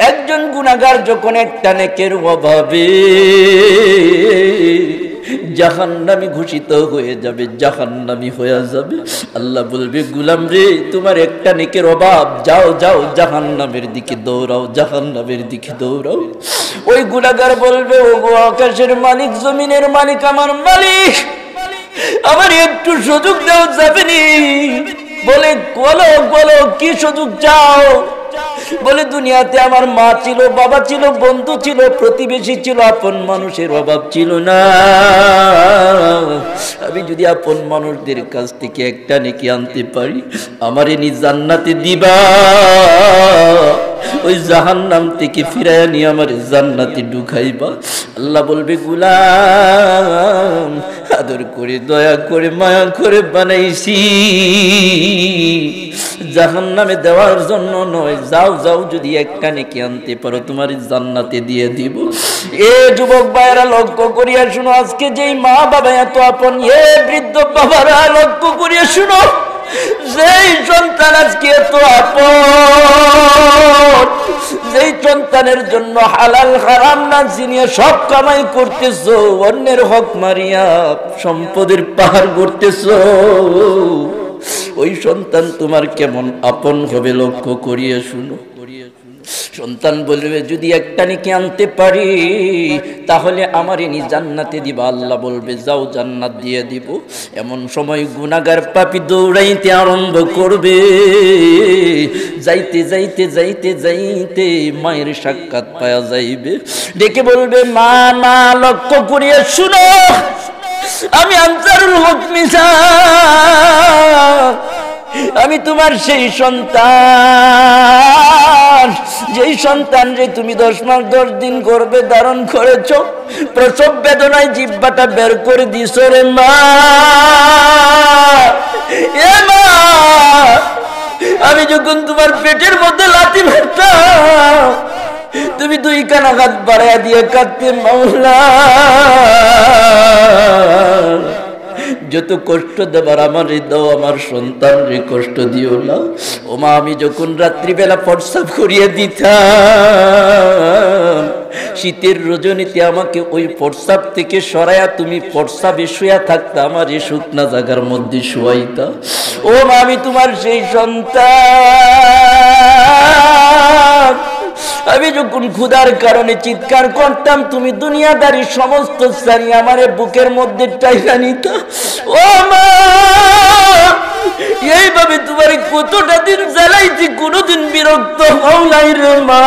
একজন গুনাহগার যখন একটা নেকের অভাবে জাহান্নামী ঘোষিত হয়ে যাবে, জাহান্নামী হয়ে যাবে, আল্লাহ বলবে গোলাম রে তোমার একটা নেকের অভাব, যাও যাও জাহান্নামের দিকে দৌড়াও, জাহান্নামের দিকে দৌড়াও। ওই গুনাহগার বলবে ও গো আকাশের মালিক, জমিনের মালিক, আমার মালিক, আমার একটু সুযোগ দাও যাবেনি। বলে বলো বলো কি সুযোগ চাও? বলে দুনিয়াতে আমার মা ছিল, বাবা ছিল, বন্ধু ছিল, প্রতিবেশী ছিল, আপন মানুষের অভাব ছিল না। আমি যদি আপন মানুষদের কাছ থেকে একটা নেকি আনতে পারি, আমার এনি জান্নাতে দিবা, ওই জাহান্নাম থেকে ফিরাইয়া নিয়ে আমার জান্নাতে ঢুকাইবা। আল্লাহ বলবে গোলাম আদর করে দয়া করে মায়া করে বানাইছি, জাহান্নামে দেওয়ার জন্য নয়, যাও যাও যদি একটা নেকি আনতে পারো তোমার জান্নাতে দিয়ে দিব। এ যুবক ভাইরা লক্ষ্য করিয়া শুনো, আজকে যেই মা বাবা এত আপন, এ বৃদ্ধ বাবারা লক্ষ্য করিয়া শুনো, যেই সন্তান আজকে এত আপন, যেই সন্তানের জন্য হালাল হারাম না চিনিয়ে সব কামাই করতেছো, অন্যের হক মারিয়া সম্পদের পাহাড় করতেছো, ওই সন্তান তোমার কেমন আপন হবে লক্ষ্য করিয়া শুনো। সন্তান বলবে যদি একটা নেকি আনতে পারি তাহলে আমার ইনি জান্নাতে দিবা। আল্লাহ বলবে যাও জান্নাত দিয়ে দিব। এমন সময় গুনাহগার পাপী দৌড়াইতে আরম্ভ করবে, যাইতে যাইতে যাইতে যাইতে মায়ের সাক্ষাৎ পাওয়া যাইবে, ডেকে বলবে মা মা লক্ষ্য করিয়া শুনো, আমি আনসারুল হক মিসা, আমি তোমার সেই সন্তান, যেই সন্তান যে তুমি 10 মাস 10 দিন গর্ভে ধারণ করেছ, প্রসব বেদনায় জিহ্বাটা বের করে দিছ রে মা। এ মা, আমি যখন তোমার পেটের মধ্যে লাথি মারতাম, তুমি 2 কানা হাত বাড়াইয়া দিয়ে কাঁদতে, মাওলা যত কষ্ট দেবার আমার দাও, আমার সন্তান রে কষ্ট দিও না। ও মা, আমি যখন রাত্রিবেলা প্রস্রাব করিয়ে দিতাম, শীতের রজনীতে আমাকে ওই প্রস্রাব থেকে সরাইয়া তুমি প্রস্রাবে শুয়া থাকতা, আমার এই শুকনা জায়গার মধ্যে শুয়াইতা। ও মা, আমি তোমার সেই সন্তান, আমি যখন ক্ষুধার কারণে চিৎকার করতাম, তুমি দুনিয়াদারি সমস্ত সারি আমারে বুকের মধ্যে টাইনা নিতা। ও মা, এইভাবে তোমার কতটা দিন জ্বালাইছি, কোনোদিন বিরক্ত হও নাই রে মা।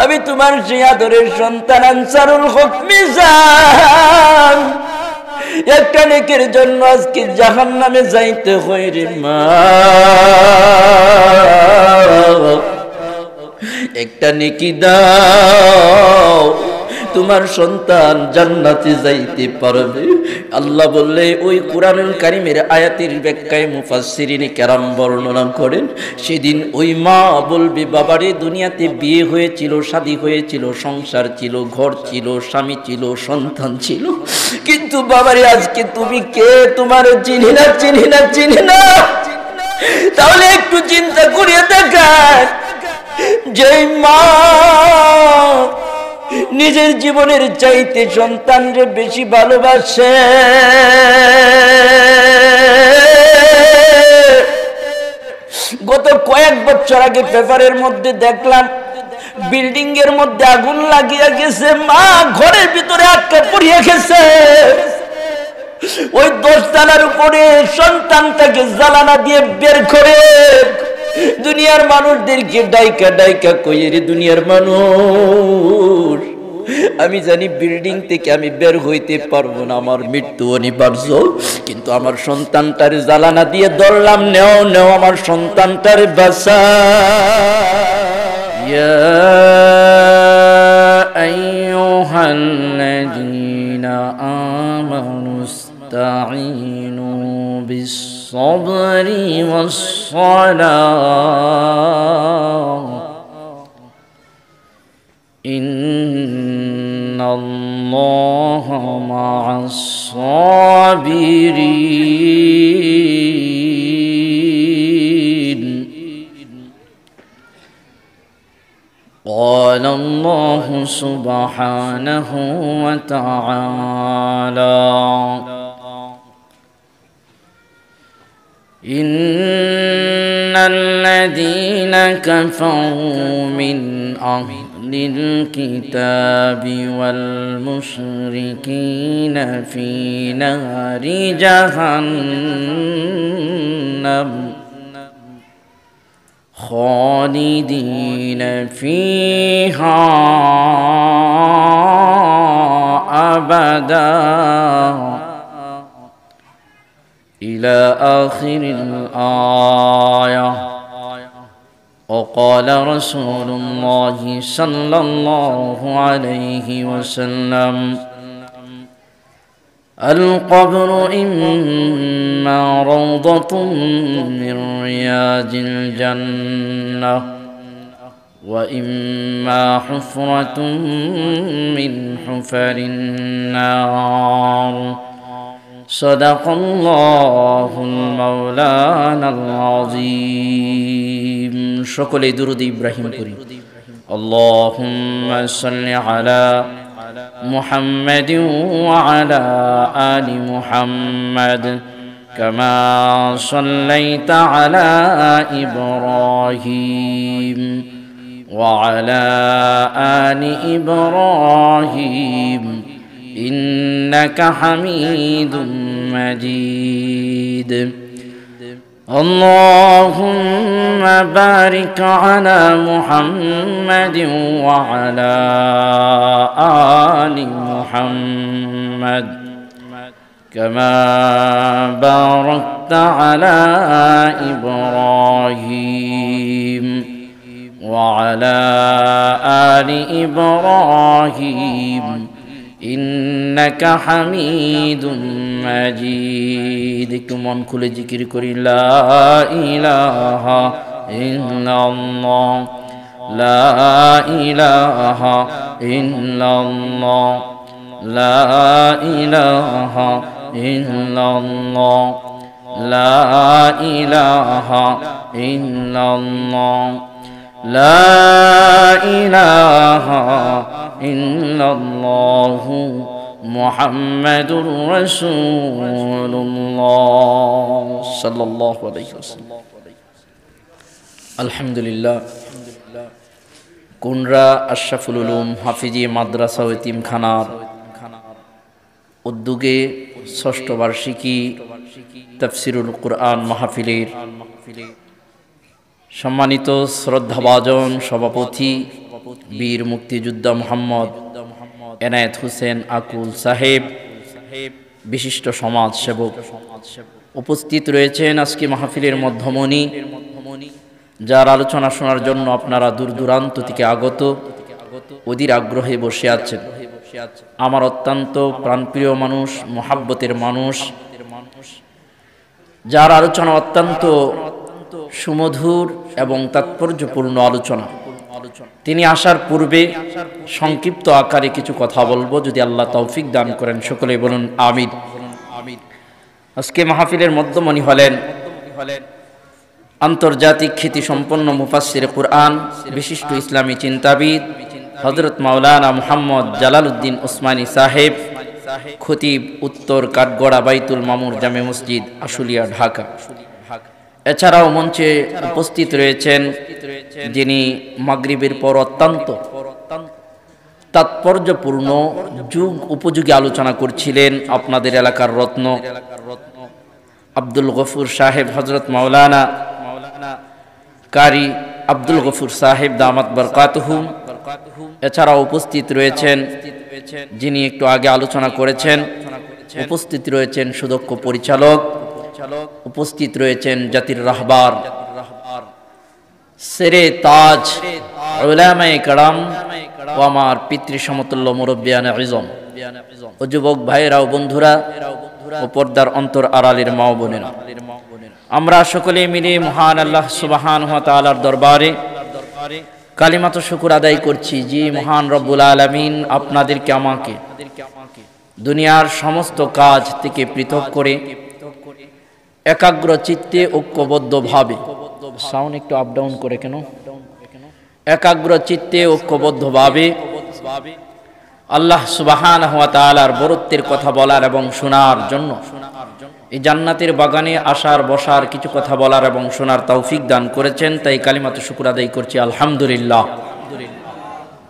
আমি তোমার সেই আদরের সন্তান আনসারুল হক মিজান, একটা নেকের জন্য আজকে জাহান্নামে যাইতে হয় রে মা। একটা নেকি দাও, তোমার সন্তান জান্নাতে যাইতে পারবে। আল্লাহ বললে ওই কুরআনুল কারীমের আয়াতের ব্যাখ্যায় মুফাসসিরিনে কেরাম বর্ণনা করেন, সেদিন ওই মা বলবে বাবারে দুনিয়াতে বিয়ে হয়েছিল, শাদী হয়েছিল, সংসার ছিল, ঘর ছিল, স্বামী ছিল, সন্তান ছিল, কিন্তু বাবারে আজকে তুমি কে তোমার চিনি না চিনি না চিনি না। তাহলে একটু চিন্তা করিয়ে দেখান, যেই মা নিজের জীবনের চাইতে সন্তানরে বেশি ভালোবাসে, গত কয়েক বছর আগে পেপারের মধ্যে দেখলাম বিল্ডিং এর মধ্যে আগুন লাগিয়ে গেছে, মা ঘরের ভিতরে আটকে পড়িয়ে গেছে, ওই 10 তলার উপরে সন্তানটাকে জ্বালানা দিয়ে বের করে দুনিয়ার মানুষদেরকে ডাইকা ডাইকা কইয়ে রে দুনিয়ার মানুষ, আমি জানি বিল্ডিং থেকে আমি বের হইতে পারবো না, আমার মৃত্যু অনিবার্য, কিন্তু আমার সন্তানটার জ্বালানা দিয়ে ধরলাম, নেও নেও আমার সন্তানটার বাঁচা। ইয়া আইয়ুহাল্লাযীনা আমানুস্তাঈনু বিস-সাবরি ওয়াস-সালাহ ইন্নাল্লাহা মা'আস-সাবিরিন। قال الله سبحانه وتعالى إن الذين كفروا من أهل الكتاب والمشركين في نار جهنم خالدين فيها أبدا إلى آخر الآية. وقال رسول الله صلى الله عليه وسلم القبر إما روضة من رياض الجنة وإما حفرة من حفر النار صدق الله المولانا العظيم. সকলে দুরূদ ইব্রাহিম পড়ি। اللهم صل على محمد وعلى آل محمد كما صليت على إبراهيم وعلى آل إبراهيم إنك حميد مجيد. اللهم بارك على محمد وعلى آل محمد كما باركت على إبراهيم وعلى آل إبراهيم إنك حميد مجيد. كمن كل ذكر كري لا إله إلا الله لا إله إلا الله لا إله إلا الله لا إله إلا الله لا إله إلا الله محمد رسول الله صلى الله عليه وسلم. الحمد لله. কুনরা আশরাফুল উলুম হাফিজি মাদ্রাসা ও এতিমখানার উদ্যোগে ষষ্ঠ বার্ষিকী তাফসিরুল কুরআন মাহফিলের সম্মানিত শ্রদ্ধাভাজন সভাপতি বীর মুক্তিযোদ্ধা মোহাম্মদ এনায়েত হোসেন আকুল সাহেব, বিশিষ্ট সমাজ সেবক উপস্থিত রয়েছেন আজকে মাহফিলের মধ্যমণি, যার আলোচনা শোনার জন্য আপনারা দূর দূরান্ত থেকে আগত অধীর আগ্রহে বসে আছেন। আমার অত্যন্ত প্রাণপ্রিয় মানুষ, মোহাব্বতের মানুষ, যার আলোচনা অত্যন্ত সুমধুর এবং তাৎপর্যপূর্ণ আলোচনা। তিনি আসার পূর্বে সংক্ষিপ্ত আকারে কিছু কথা বলবো, যদি আল্লাহ তৌফিক দান করেন। সকলে বলুন আমিন। আজকে মাহফিলের মধ্যমণি হলেন আন্তর্জাতিক খ্যাতি সম্পন্ন মুফাসসির কুরআন, বিশিষ্ট ইসলামী চিন্তাবিদ হযরত মাওলানা মুহাম্মদ জালালউদ্দিন ওসমানী সাহেব, খতিব, উত্তর কাঠগড়া বাইতুল মামুর জামে মসজিদ, আশুলিয়া, ঢাকা। এছাড়াও মঞ্চে উপস্থিত রয়েছেন যিনি মাগরিবের পর অত্যন্ত তাৎপর্যপূর্ণ যুগ উপযোগী আলোচনা করছিলেন, আপনাদের এলাকার রত্ন আব্দুল গফুর সাহেব, হযরত মাওলানা কারি আব্দুল গফুর সাহেব দামাত বরকাতুহুম। এছাড়াও উপস্থিত রয়েছেন যিনি একটু আগে আলোচনা করেছেন, উপস্থিত রয়েছেন সুদক্ষ পরিচালক, উপস্থিত রয়েছেন জাতির রাহবার, সেরে তাজ উলামায়ে কেরাম ও আমার পিতৃ সমতুল্য মুরব্বিয়ানে ইজম ও যুবক ভাইয়েরা ও বন্ধুরা ও পর্দার অন্তর আড়ালের মা ও বোনেরা, আমরা সকলে মিলে মহান আল্লাহ সুবহানাহু ওয়া তাআলার দরবারে কালিমাত শুকর আদায় করছি যে মহান রব্বুল আলামিন আপনাদেরকে আমাকে দুনিয়ার সমস্ত কাজ থেকে পৃথক করে একাগ্র চিত্তে ঐক্যবদ্ধভাবে, সাউন্ড একটু আপ ডাউন করে কেন, একাগ্র চিত্তে ঐক্যবদ্ধভাবে আল্লাহ সুবহানাহু ওয়া তাআলার বরত্বের কথা বলার এবং শোনার জন্য, এই জান্নাতের বাগানে আসার বসার কিছু কথা বলার এবং শোনার তৌফিক দান করেছেন। তাই কালিমাতে শুকর আদায় করছি আলহামদুলিল্লাহ।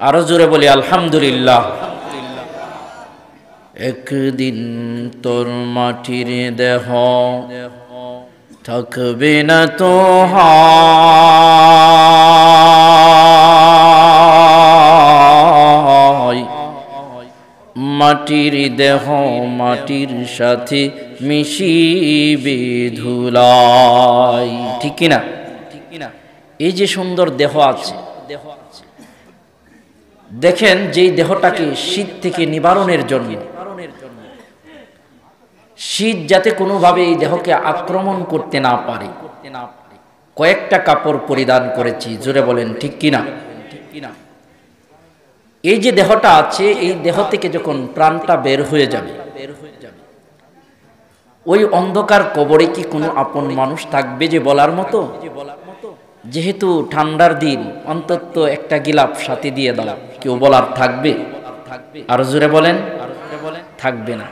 আরো জোরে বলি আলহামদুলিল্লাহ। একদিন তোর মাটির দেহ থাকবে না তো মাটির দেহ মাটির সাথে মিশিবে ধুলাই, ঠিক কিনা? এই যে সুন্দর দেহ আছে, দেখেন যেই দেহটাকে শীত থেকে নিবারণের জন্য, শীত যাতে কোনোভাবে এই দেহকে আক্রমণ করতে না পারে, কয়েকটা কাপড় পরিধান করেছি। জোরে বলেন ঠিক কিনা? এই যে দেহটা আছে, এই দেহ থেকে যখন প্রাণটা বের হয়ে যাবে, ওই অন্ধকার কবরে কি কোনো আপন মানুষ থাকবে যে বলার মতো? যেহেতু ঠান্ডার দিন, অন্তত একটা গিলাপ সাথে দিয়ে দাও, কেউ বলার থাকবে? আর জোরে বলেন, থাকবে না।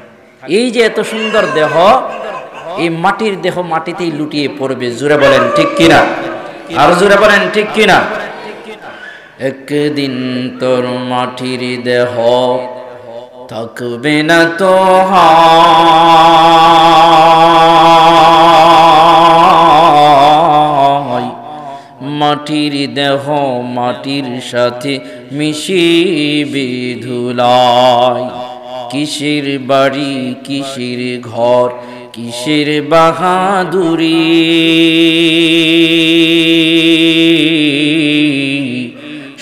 এই যে এত সুন্দর দেহ, এই মাটির দেহ মাটিতেই লুটিয়ে পড়বে। জোরে বলেন ঠিক কিনা? আর জোরে বলেন ঠিক কিনা? একদিন তোর মাটির দেহ থাকবে না তো মাটির দেহ মাটির সাথে মিশিবে ধুলাই। কিসের বাড়ি কিসের ঘর কিসের বাহাদুরি,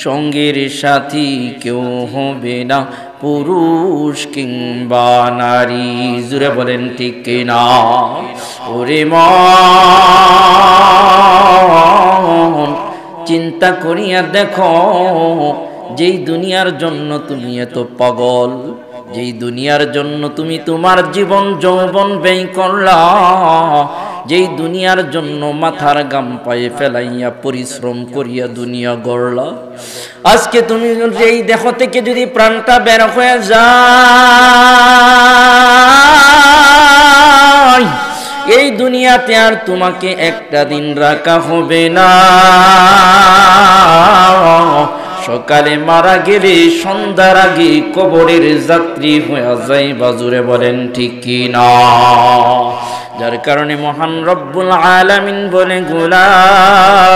সঙ্গের সাথী কেউ হবে না পুরুষ কিংবা নারী। জুড়ে বলেন ঠিক কিনা? ওরে মন চিন্তা করিয়া দেখো, যেই দুনিয়ার জন্য তুমি এত পাগল, যেই দুনিয়ার জন্য তুমি তোমার জীবন যৌবন ব্যয় করলা, যেই দুনিয়ার জন্য মাথার গাম পায়ে ফেলাইয়া পরিশ্রম করিয়া দুনিয়া গড়লা, আজকে তুমি এই দেহ থেকে যদি প্রাণটা বের হয়ে যায়, এই দুনিয়াতে আর তোমাকে একটা দিন রাখা হবে না। সকালে মারা গেলে সন্ধ্যার আগে কবরের যাত্রী হয়ে যায়। বাজুরে বলেন ঠিক কিনা? যার কারণে মহান রব্বুল আলামিন বলে, গোলাম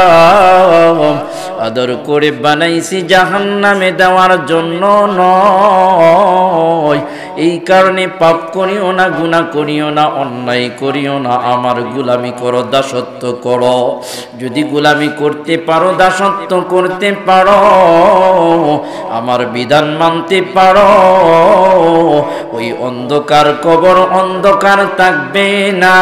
আদর করে বানাইছি জাহান্নামে দেওয়ার জন্য নয়। এই কারণে পাপ করিও না, গুনাহ করিও না, অন্যায় করিও না, আমার গোলামি করো, দাসত্ব করো। যদি গোলামি করতে পারো, দাসত্ব করতে পারো, আমার বিধান মানতে পারো, ওই অন্ধকার কবর অন্ধকার থাকবে না,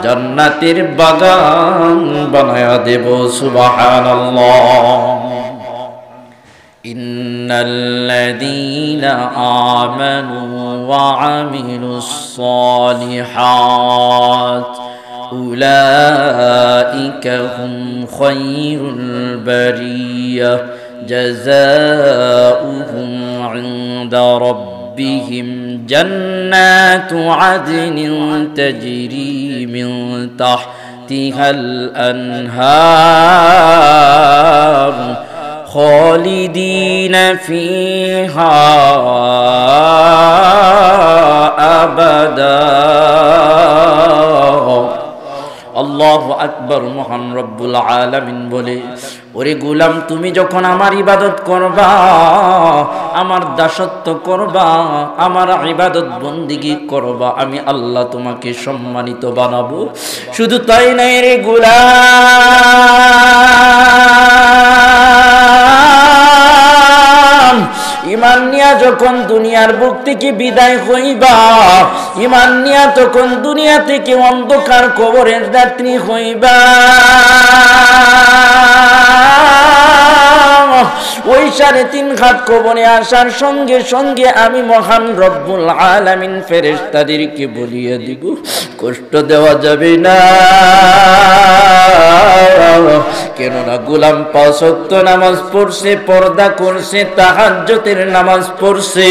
জান্নাতের বাগান বানায়া দেব। সুবহানাল্লাহ। ইন্নাল্লাযীনা আমানু ওয়া আমিলুস সালিহাত উলাইকা হুম খায়রুল বারিয়াহ জাযাউহুম ইনদা রাব্বিহিম জান্নাতু আদনিন তাজরি মিন তাহতিহাল আনহার খালিদিনা ফিহা আবাদা। আল্লাহু আকবার। মহান রব্বুল আলামিন বলে, ওরে গোলাম তুমি যখন আমার ইবাদত করবা, আমার দাসত্ব করবা, আমার ইবাদত বন্দিগি করবা, আমি আল্লাহ তোমাকে সম্মানিত বানাবো। শুধু তাই নাই রে গোলাম, ইমান নিয়া যখন দুনিয়ার বুক থেকে বিদায় হইবা, ইমান নিয়া তখন দুনিয়া থেকে অন্ধকার কবরের যাত্রী হইবা, ওই 3.5 হাত কবরে আসার সঙ্গে সঙ্গে আমি মহান রব্বুল আলামিন ফেরেশতাদেরকে বলিয়ে দিব, কষ্ট দেওয়া যাবে না। কেন কেননা গোলাম 5 ওয়াক্ত নামাজ পড়ছে, পর্দা করছে, তাহাজ্জুদের নামাজ পড়ছে।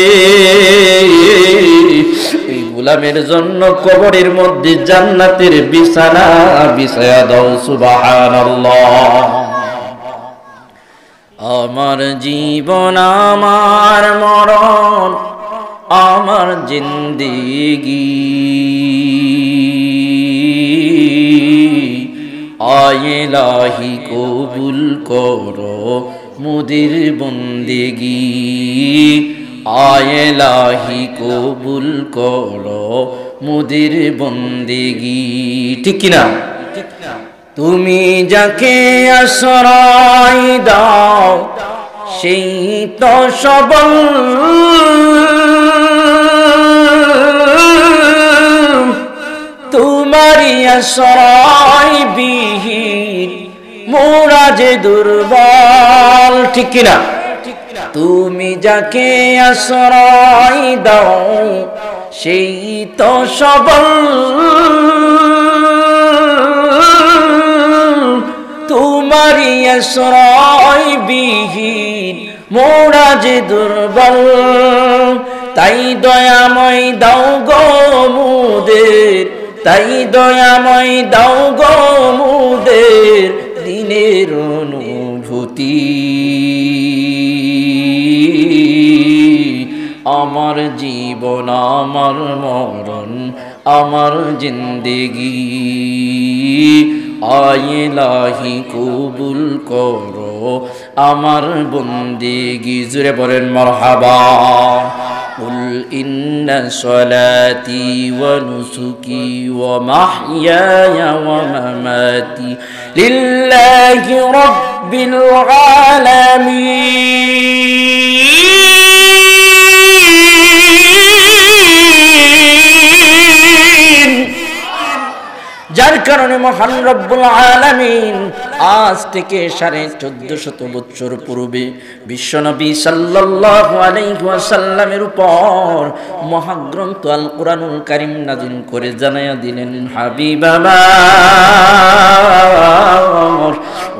এই গোলামের জন্য কবরের মধ্যে জান্নাতের বিছানা বিছায়া দাও, সুবহানাল্লাহ। আমার জীবন আমার মরণ আমার জিন্দেগি, আয় ইলাহি কবুল করো মুদের বন্দেগি, আয় ইলাহি কবুল করো মুদের বন্দেগি। ঠিক কিনা? তুমি যাকে আশ্রয় দাও সেই তো সবল, তোমারই আশ্রয় বিহীন মোরা যে দুর্বল। ঠিক কিনা? তুমি যাকে আশ্রয় দাও সেই তো সবল, তোমারই আশ্রয় বিহীন মোরা যে দুর্বল। তাই দয়াময় দাও গো মুদের, তাই দয়াময় দাও গো মুদের দিনের অনুভূতি। আমার জীবন আমার মরণ আমার জিন্দেগি, আয় ইলাহি কবুল করো আমার বন্দেগি। জোরে বলেন মারহাবা। কুল ইন্না সলাতি ওয়া নুসুকি ওয়া মাহইয়ায়া ওয়া মামাতি লিল্লাহি রাব্বিল আলামিন। যার কারণে মহান রব্বুল আলামিন আজ থেকে 1450 বছর পূর্বে বিশ্বনবী সাল্লাল্লাহু আলাইহি ওয়াসাল্লামের উপর মহাগ্রন্থ আল কুরআনুল কারীম নাযিল করে জানায়া দিলেন, হাবিব আমার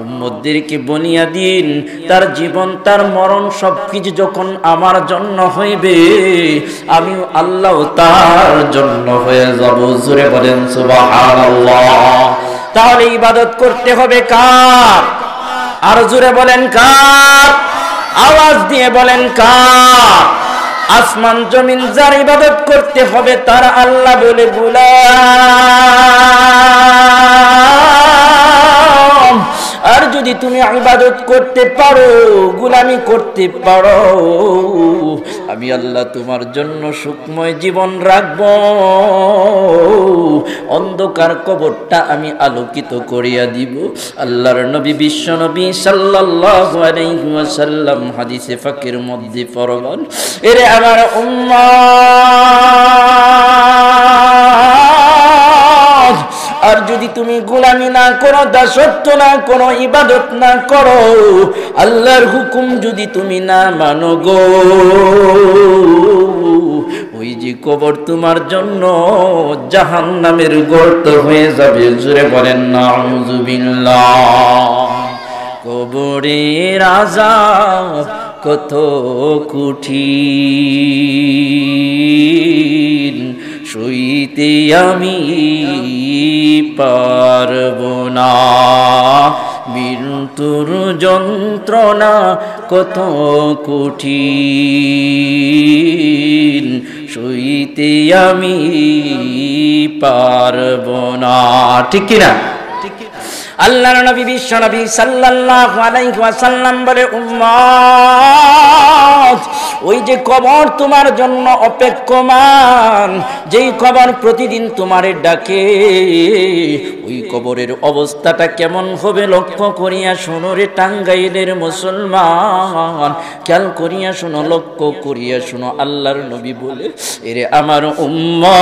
উম্মতদেরকে বনিয়া দিন, তার জীবন তার মরণ সবকিছু যখন আমার জন্য হইবে, আমি আল্লাহ তার জন্য হয়ে যাব। জোরে বলেন সুবহানাল্লাহ। তাহলে ইবাদত করতে হবে কার? আর জোরে বলেন কার? আওয়াজ দিয়ে বলেন কার? আসমান জমিন যার ইবাদত করতে হবে তার আল্লাহ বলে গোলাম। আর যদি তুমি ইবাদত করতে পারো, গোলামি করতে পারো, আমি আল্লাহ তোমার জন্য সুখময় জীবন রাখব, অন্ধকার কবরটা আমি আলোকিত করিয়া দিব। আল্লাহর নবী বিশ্ব নবী সাল্লাল্লাহু আলাইহি ওয়াসাল্লাম হাদিসে পাকের মধ্যে ফরমান, এরে আমার উম্মত, আর যদি তুমি গোলামি না করো, দাসত্ব না করো, ইবাদত না করো, আল্লাহর হুকুম যদি তুমি না মানো গো, ওই যে কবর তোমার জন্য জাহান্নামের গর্ত হয়ে যাবে। জোরে বলেন নাউযুবিল্লাহ। কবরের আযাব কত কঠিন, সইতে আমি পারব না, মৃত্যুর যন্ত্রণা কত কঠিন, সইতে আমি পারব না। ঠিক কিনা? আল্লাহর নবী বিশ্ব নবী সাল্লাল্লাহু আলাইহি ওয়াসাল্লাম বলে, উম্মত, ওই যে কবর তোমার জন্য অপেক্ষমান, যেই কবর প্রতিদিন তোমারে ডাকে, ওই কবরের অবস্থাটা কেমন হবে লক্ষ্য করিয়া শোনো রে টাঙ্গাইলের মুসলমান, খেয়াল করিয়া শোনো, লক্ষ্য করিয়া শোনো। আল্লাহর নবী বলে, এরে আমার উম্মত,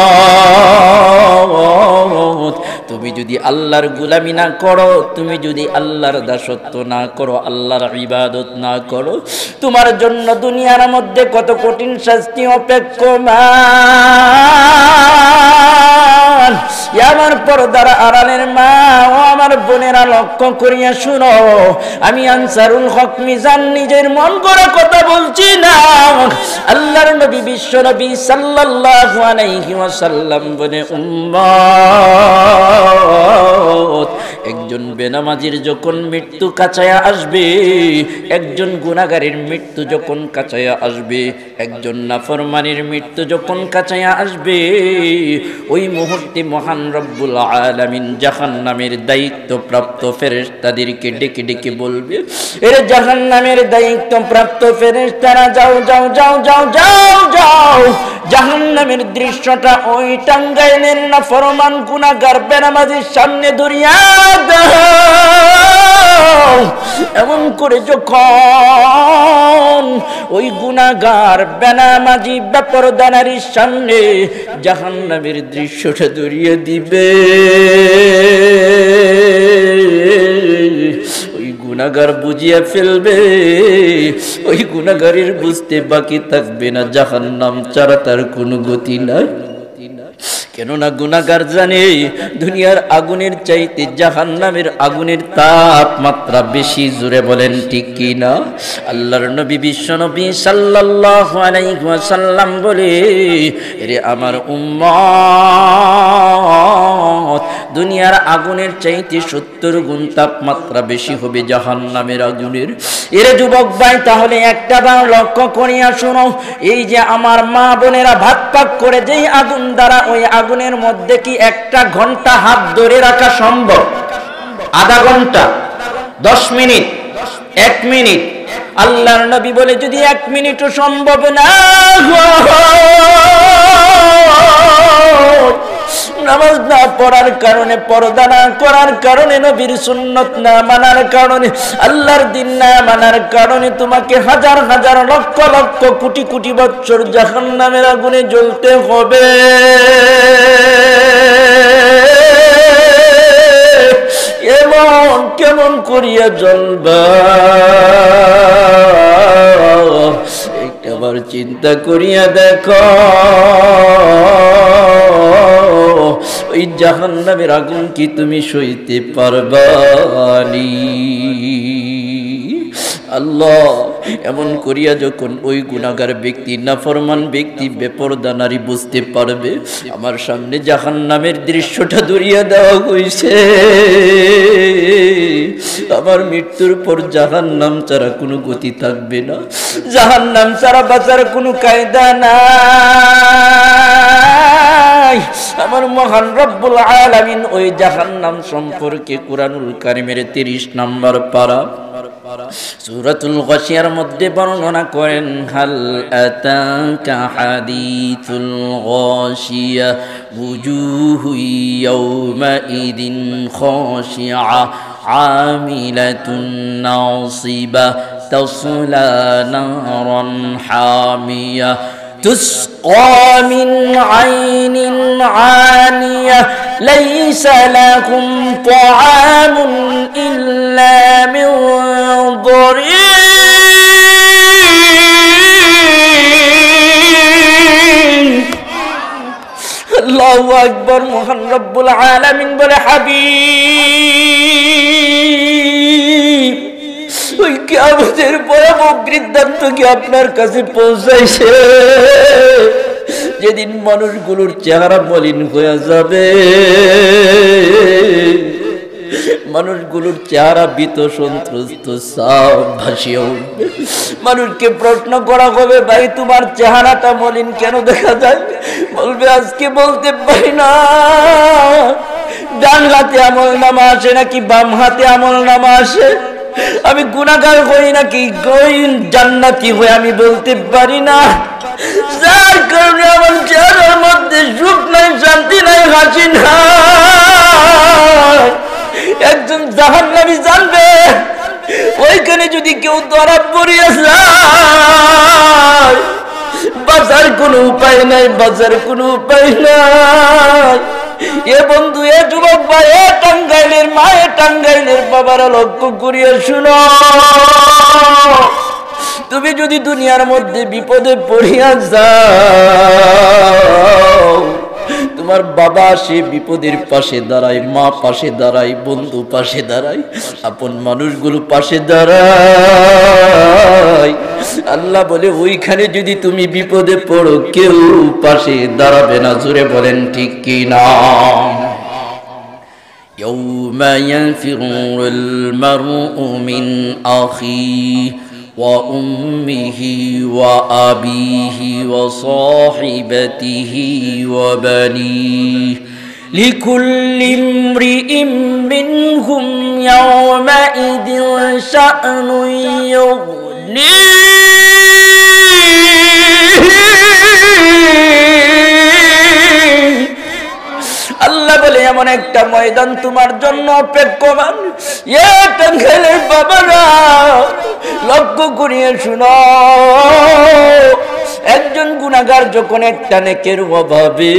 তুমি যদি আল্লাহর গোলামি না করো, তুমি যদি আল্লাহর দাসত্ব না করো, আল্লাহর ইবাদত না করো, তোমার জন্য দুনিয়ার মধ্যে কত কঠিন শাস্তি অপেক্ষমান। আমার পর্দার আড়ালের মা ও আমার বোনেরা লক্ষ্য করিয়া শুনো, আমি আনসারুল হক মিজান নিজের মন গড়া কথা বলছি না। আল্লাহর নবী বিশ্ব নবী সাল্লাল্লাহু আলাইহি ওয়াসাল্লাম বলে, উম্মত, একজন বেনামাজির যখন মৃত্যু কাছায়া আসবে, একজন গুনাহগারের মৃত্যু যখন কাছায়া আসবে, একজন নাফরমানের মৃত্যু যখন কাছায়া আসবে, ওই মুহূর্তে মহান রব্বুল আলামিন জাহান্নামের দায়িত্বপ্রাপ্ত ফেরেশতাদেরকে ডেকে ডেকে বলবে, এর জাহান্নামের দায়িত্বপ্রাপ্ত ফেরেশতারা যাও যাও যাও যাও যাও যাও, জাহান্নামের দৃশ্যটা ওই টাঙ্গাইলের নাফরমান গুনাহগার বেনামাজির সামনে ধরিয়া দাও। এমন করে যখন ওই গুনাহগার বেনামাজি বেপরদা নারীর সামনে জাহান্নামের দৃশ্যটা ধরিয়ে দিবে, ওই গুনাহগার বুঝিয়া ফেলবে, ওই গুনাহগারের বুঝতে বাকি থাকবে না জাহান্নাম ছাড়া তার কোনো গতি নাই। কেননা গুনাহগার জানে দুনিয়ার আগুনের চাইতে জাহান্নামের আগুনের তাপমাত্রা বেশি। জোরে বলেন ঠিক কি না? আল্লাহর নবী বিশ্ব নবী সাল্লাল্লাহু আলাইহি ওয়াসাল্লাম বলে, রে আমার উম্মত, দুনিয়ার আগুনের চাইতে 70 গুণ তাপমাত্রা বেশি হবে জাহান্নামের আগুনের। এরে যুবক ভাই, তাহলে একটা বার লক্ষ্য করিয়া শোনো, এই যে আমার মা বোনেরা ভাত পাক করে যেই আগুন দ্বারা, ওই আগুনের মধ্যে কি একটা ঘন্টা হাত ধরে রাখা সম্ভব? আধা ঘন্টা, 10 মিনিট, 1 মিনিট? আল্লাহর নবী বলে, যদি 1 মিনিটও সম্ভব না, নামাজ না পড়ার কারণে, পর্দা না করার কারণে, নবীর সুন্নত না মানার কারণে, আল্লাহর দিন না মানার কারণে তোমাকে হাজার হাজার লক্ষ লক্ষ কোটি কোটি বছর জাহান্নামের আগুনে জ্বলতে হবে। এমন কেমন করিয়া জ্বলবা, একটাবার চিন্তা করিয়া দেখো। ওই জাহান্নামের আগুন কি তুমি সইতে পারবানি? আল্লাহ এমন করিয়া যখন ওই গুনাহগার ব্যক্তি, নাফরমান ব্যক্তি, বেপরদা নারী বুঝতে পারবে আমার সামনে জাহান্নামের দৃশ্যটা ধরিয়া দেওয়া হইছে, আমার মৃত্যুর পর জাহান্নাম ছাড়া কোনো গতি থাকবে না, জাহান্নাম ছাড়া বাঁচার কোনো কায়দা নাই। আমার মহান রব্বুল আলামিন ওই জাহান্নাম সম্পর্কে কুরআনুল কারীমের 30 নম্বর পারা সূরাতুল গাশিয়ার মধ্যে বর্ণনা করেন, হাল আতাকা হাদিসুল গাশিয়া ওয়ুজুহু ইয়াওমা ইদিন খাশিআ আমিলাতুন নাসিবা তাসলা নারান হামিয়া تسقى من عين عانية ليس لهم طعام إلا من ضريع। আল্লাহু আকবার। মহান রব্বুল আলামিন বলে, হাবিব, ওই কিয়ামতের ভয়াবহ বৃত্তান্ত কি আপনার কাছে পৌঁছাইছে? যেদিন মানুষগুলোর চেহারা মলিন হয়ে যাবে, মানুষগুলোর চেহারা ভীত সন্ত্রস্ত সাপ ভাসিয়ে উঠবে, মানুষকে প্রশ্ন করা হবে, ভাই তোমার চেহারাটা মলিন কেন দেখা যায়? বলবে, আজকে বলতে পারি না, ডান হাতে আমল নামা আসে নাকি বাম হাতে আমল নামা আসে, আমি গুনাহগার হই নাকি জান্নাতি হই আমি বলতে পারি না, যার কারণে আমার চেহারার মধ্যে সুখ নাই, শান্তি নাই, হাসি নাই। একজন জাহান্নামী জানবে, ওইখানে যদি কেউ ধরা পড়িয়া যায়, বাঁচার কোনো উপায় নাই, বাঁচার কোনো উপায় নাই। এ বন্ধু, এ যুবক ভাই, এ টাঙ্গাইলের মা, এ টাঙ্গাইলের বাবারা, লক্ষ্য করিয়া শুনো, তুমি যদি দুনিয়ার মধ্যে বিপদে পড়িয়া যাও, তোমার বাবা আসে বিপদের পাশে দাঁড়ায়, মা পাশে দাঁড়ায়, বন্ধু পাশে দাঁড়ায়, আপন মানুষগুলো পাশে দাঁড়ায়। আল্লাহ বলে ওইখানে যদি তুমি বিপদে পড়ো কেউ পাশে দাঁড়াবে না। জোরে বলেন ঠিক কি না? يوم يفر المرء من أخيه وأمه وأبيه وصاحبته وبنيه لكل امرئ منهم يومئذ شأن يغنيه আল্লাহ বলে এমন একটা ময়দান তোমার জন্য অপেক্ষমান। টাঙ্গাইলের বাবারা লক্ষ্য করিয়ে শুনো, একজন গুনাহগার যখন একটা নেকের অভাবে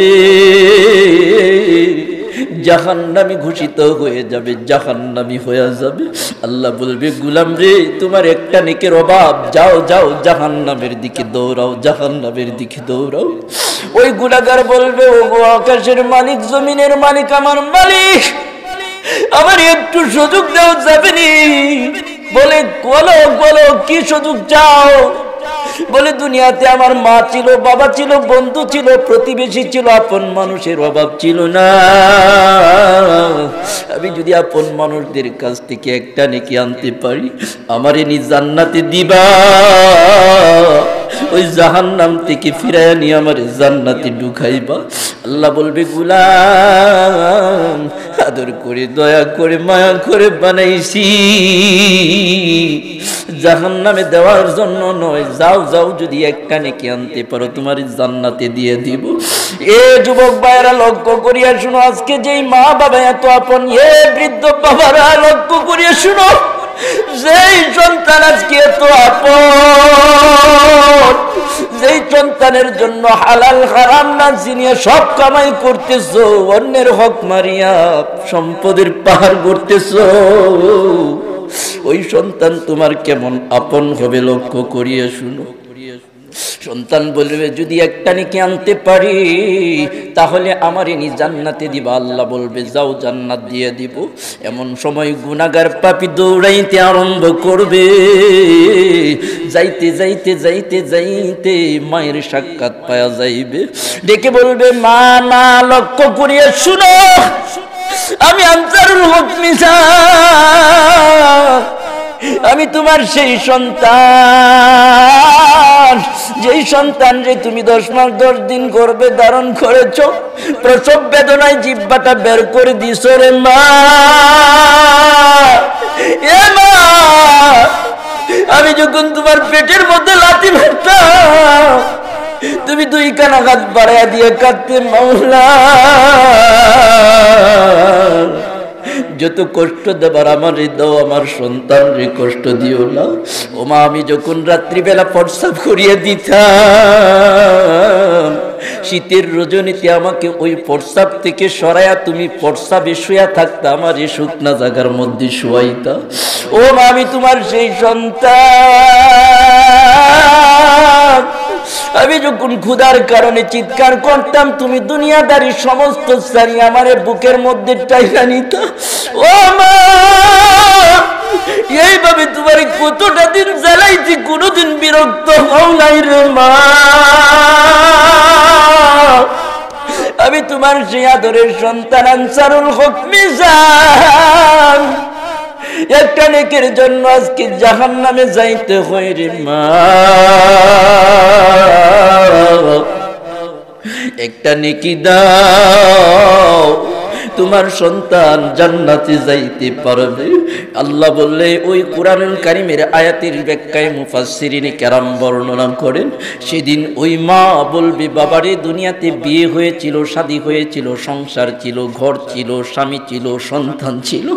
জাহান্নামী ঘোষিত হয়ে যাবে, জাহান্নামী হয়ে যাবে, আল্লাহ বলবে গোলাম রে তোমার একটা নেকের অভাব, যাও যাও জাহান্নামের দিকে দৌড়াও, জাহান্নামের দিকে দৌড়াও। ওই গুনাহগার বলবে ওগো আকাশের মালিক, জমিনের মালিক, আমার মালিক, আমার একটু সুযোগ দাও যাবেনি। বলে বলো বলো কি সুযোগ চাও? বলে দুনিয়াতে আমার মা ছিল, বাবা ছিল, বন্ধু ছিল, প্রতিবেশী ছিল, আপন মানুষের অভাব ছিল না। আমি যদি আপন মানুষদের কাছ থেকে একটা নেকি আনতে পারি, আমারে নিজ জান্নাতে দিবা, ওই জাহান্নাম থেকে ফিরাইয়া নিয়ে আমার জান্নাতে ঢুকাইবা। আল্লাহ বলবে গোলাম আদর করে দয়া করে মায়া করে বানাইছি, জাহান্নামে দেওয়ার জন্য নয়। যাও যাও যদি একটা নেকি আনতে পারো তোমার জান্নাতে দিয়ে দিব। এ যুবক ভাইরা লক্ষ্য করিয়া শুনো, আজকে যেই মা বাবা এত আপন, এ বৃদ্ধ বাবারা লক্ষ্য করিয়া শুনো, যেই সন্তান আজকে এত আপন, যেই সন্তানের জন্য হালাল হারাম না চিনিয়ে সব কামাই করতেছো, অন্যের হক মারিয়া সম্পদের পাহাড় করতেছো, ওই সন্তান তোমার কেমন আপন হবে লক্ষ্য করিয়া শুনো। সন্তান বলবে যদি একটা নেকি আনতে পারি তাহলে আমারে নি জান্নাতে দিবা। আল্লাহ বলবে যাও জান্নাত দিয়ে দিব। এমন সময় গুনাহগার পাপী দৌড়াইতে আরম্ভ করবে, যাইতে যাইতে যাইতে যাইতে মায়ের সাক্ষাৎ পাওয়া যাইবে। ডেকে বলবে মা মা লক্ষ্য করিয়া শুনো, আমি আনসারুল হক মিসা, আমি তোমার সেই সন্তান, যেই সন্তান রে তুমি 10 মাস 10 দিন গর্ভে ধারণ করেছ, প্রসব বেদনায় জিহ্বাটা বের করে দিছ রে মা। এ মা, আমি যখন তোমার পেটের মধ্যে লাথি মারতাম, তুমি 2 কানা হাত বাড়াইয়া দিয়ে কাঁদতে, মাওলা যত কষ্ট দেবার আমার দাও, আমার সন্তান রে কষ্ট দিও না। ও মা, আমি যখন রাত্রিবেলা প্রস্রাব করিয়ে দিতাম, শীতের রজনীতে আমাকে ওই প্রস্রাব থেকে সরাইয়া তুমি প্রস্রাবে শুয়া থাকতা, আমার এই শুকনা জায়গার মধ্যে শুয়াইতা। ও মা, আমি তোমার সেই সন্তান, আমি যখন ক্ষুধার কারণে চিৎকার করতাম, তুমি দুনিয়াদারি সমস্ত সারি আমারে বুকের মধ্যে টাইনা নিতা। ও মা, এইভাবে তোমার কতটা দিন জ্বালাইছি, কোনোদিন বিরক্ত হও নাই রে মা। আমি তোমার সেই আদরের সন্তান আনসারুল হক মিজান, একটা নেকের জন্য আজকে জাহান্নামে যাইতে হয় রে মা। একটা নেকি দাও, তোমার সন্তান জান্নাতে যাইতে পারবে। আল্লাহ বললে ওই কুরআনুল কারীমের আয়াতের ব্যাখ্যায় মুফাসসিরিনে কেরাম বর্ণনা করেন, সেদিন ওই মা বলবে বাবারে দুনিয়াতে বিয়ে হয়েছিল, শাদী হয়েছিল, সংসার ছিল, ঘর ছিল, স্বামী ছিল, সন্তান ছিল,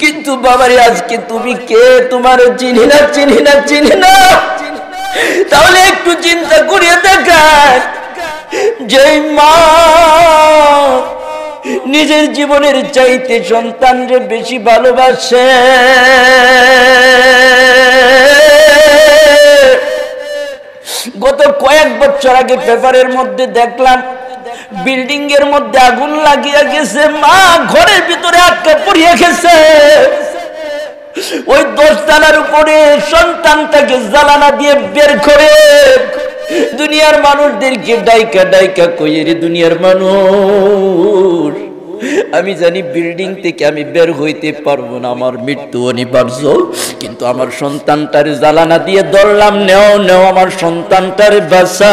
কিন্তু বাবারে আজকে তুমি কে তোমার চিনি না চিনি না চিনি না। তাহলে একটু চিন্তা করিয়ে দেখান, যেই মা নিজের জীবনের চাইতে সন্তানরে বেশি ভালোবাসে, গত কয়েক বছর আগে পেপারের মধ্যে দেখলাম বিল্ডিং এর মধ্যে আগুন লাগিয়া গেছে, মা ঘরের ভিতরে আটকা পড়িয়া গেছে। ওই 10 তলার উপরে সন্তানটাকে জ্বালানা দিয়ে বের করে দুনিয়ার মানুষদেরকে ডাইকা ডাইকা কইয়ে, রে দুনিয়ার মানুষ, আমি জানি বিল্ডিং থেকে আমি বের হইতে পারবো না, আমার মৃত্যু অনিবার্য, কিন্তু আমার সন্তানটারে জ্বালানা দিয়ে ধরলাম, নেও নেও আমার সন্তানটারে বাঁচাও।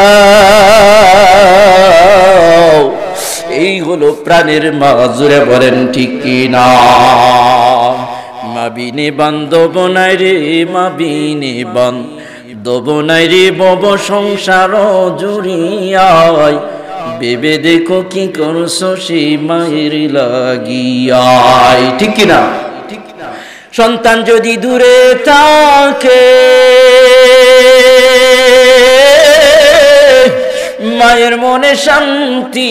এই হলো প্রাণের মা, জোরে বলেন ঠিক কিনা? মা বিনে বান্ধব নাই রে, মা বিনে বান্ধব নাই রে, বব সংসার জুড়িয়ায়, বেবে দেখো কি করছো সেই মায়ের লাগিয়ায়। ঠিক কিনা? সন্তান যদি দূরে থাকে, মায়ের মনে শান্তি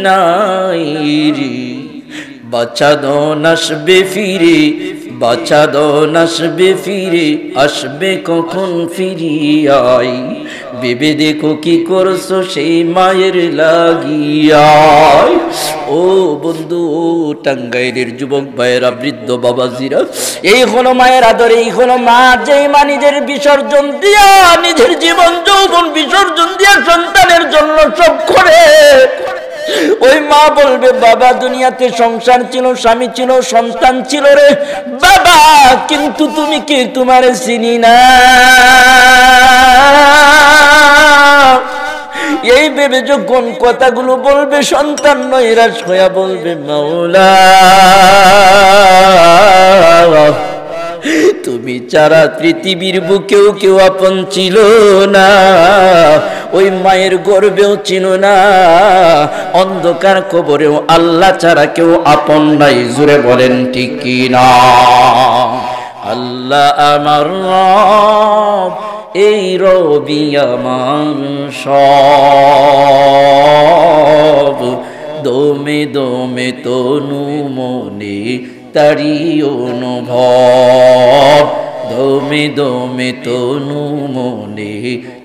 নাই রে, বাচ্চা দন আসবে ফিরে, বাচ্চা দন আসবে ফিরে, আসবে কখন ফিরিয়াই, ভেবে দেখো কি করছো সেই মায়ের লাগিয়াই। ও বন্ধু, ও টাঙ্গাইলের যুবক ভাইয়েরা, বৃদ্ধ বাবাজিরা, এই হলো মায়ের আদর, এই হলো মা, যেই মা নিজের বিসর্জন দিয়া, নিজের জীবন যৌবন বিসর্জন দিয়া সন্তানের জন্য সব করে। ওই মা বলবে, বাবা দুনিয়াতে সংসার ছিল, স্বামী ছিল, সন্তান ছিল রে বাবা, কিন্তু তুমি কি, তোমারে চিনি না। এই ভেবে যখন কথাগুলো বলবে, সন্তান নৈরাশ হইয়া বলবে, মাওলা তুমি ছাড়া পৃথিবীর বুকেও কেউ আপন ছিল না, ওই মায়ের গর্বেও ছিল না, অন্ধকার কবরেও আল্লাহ ছাড়া কেউ আপন নাই। জুড়ে বলেন ঠিক কিনা? আল্লাহ আমার রব, এই রবি আমার সব, দমে দমে তনু মনে তারি অনুভব, দমে দমে তনু মনে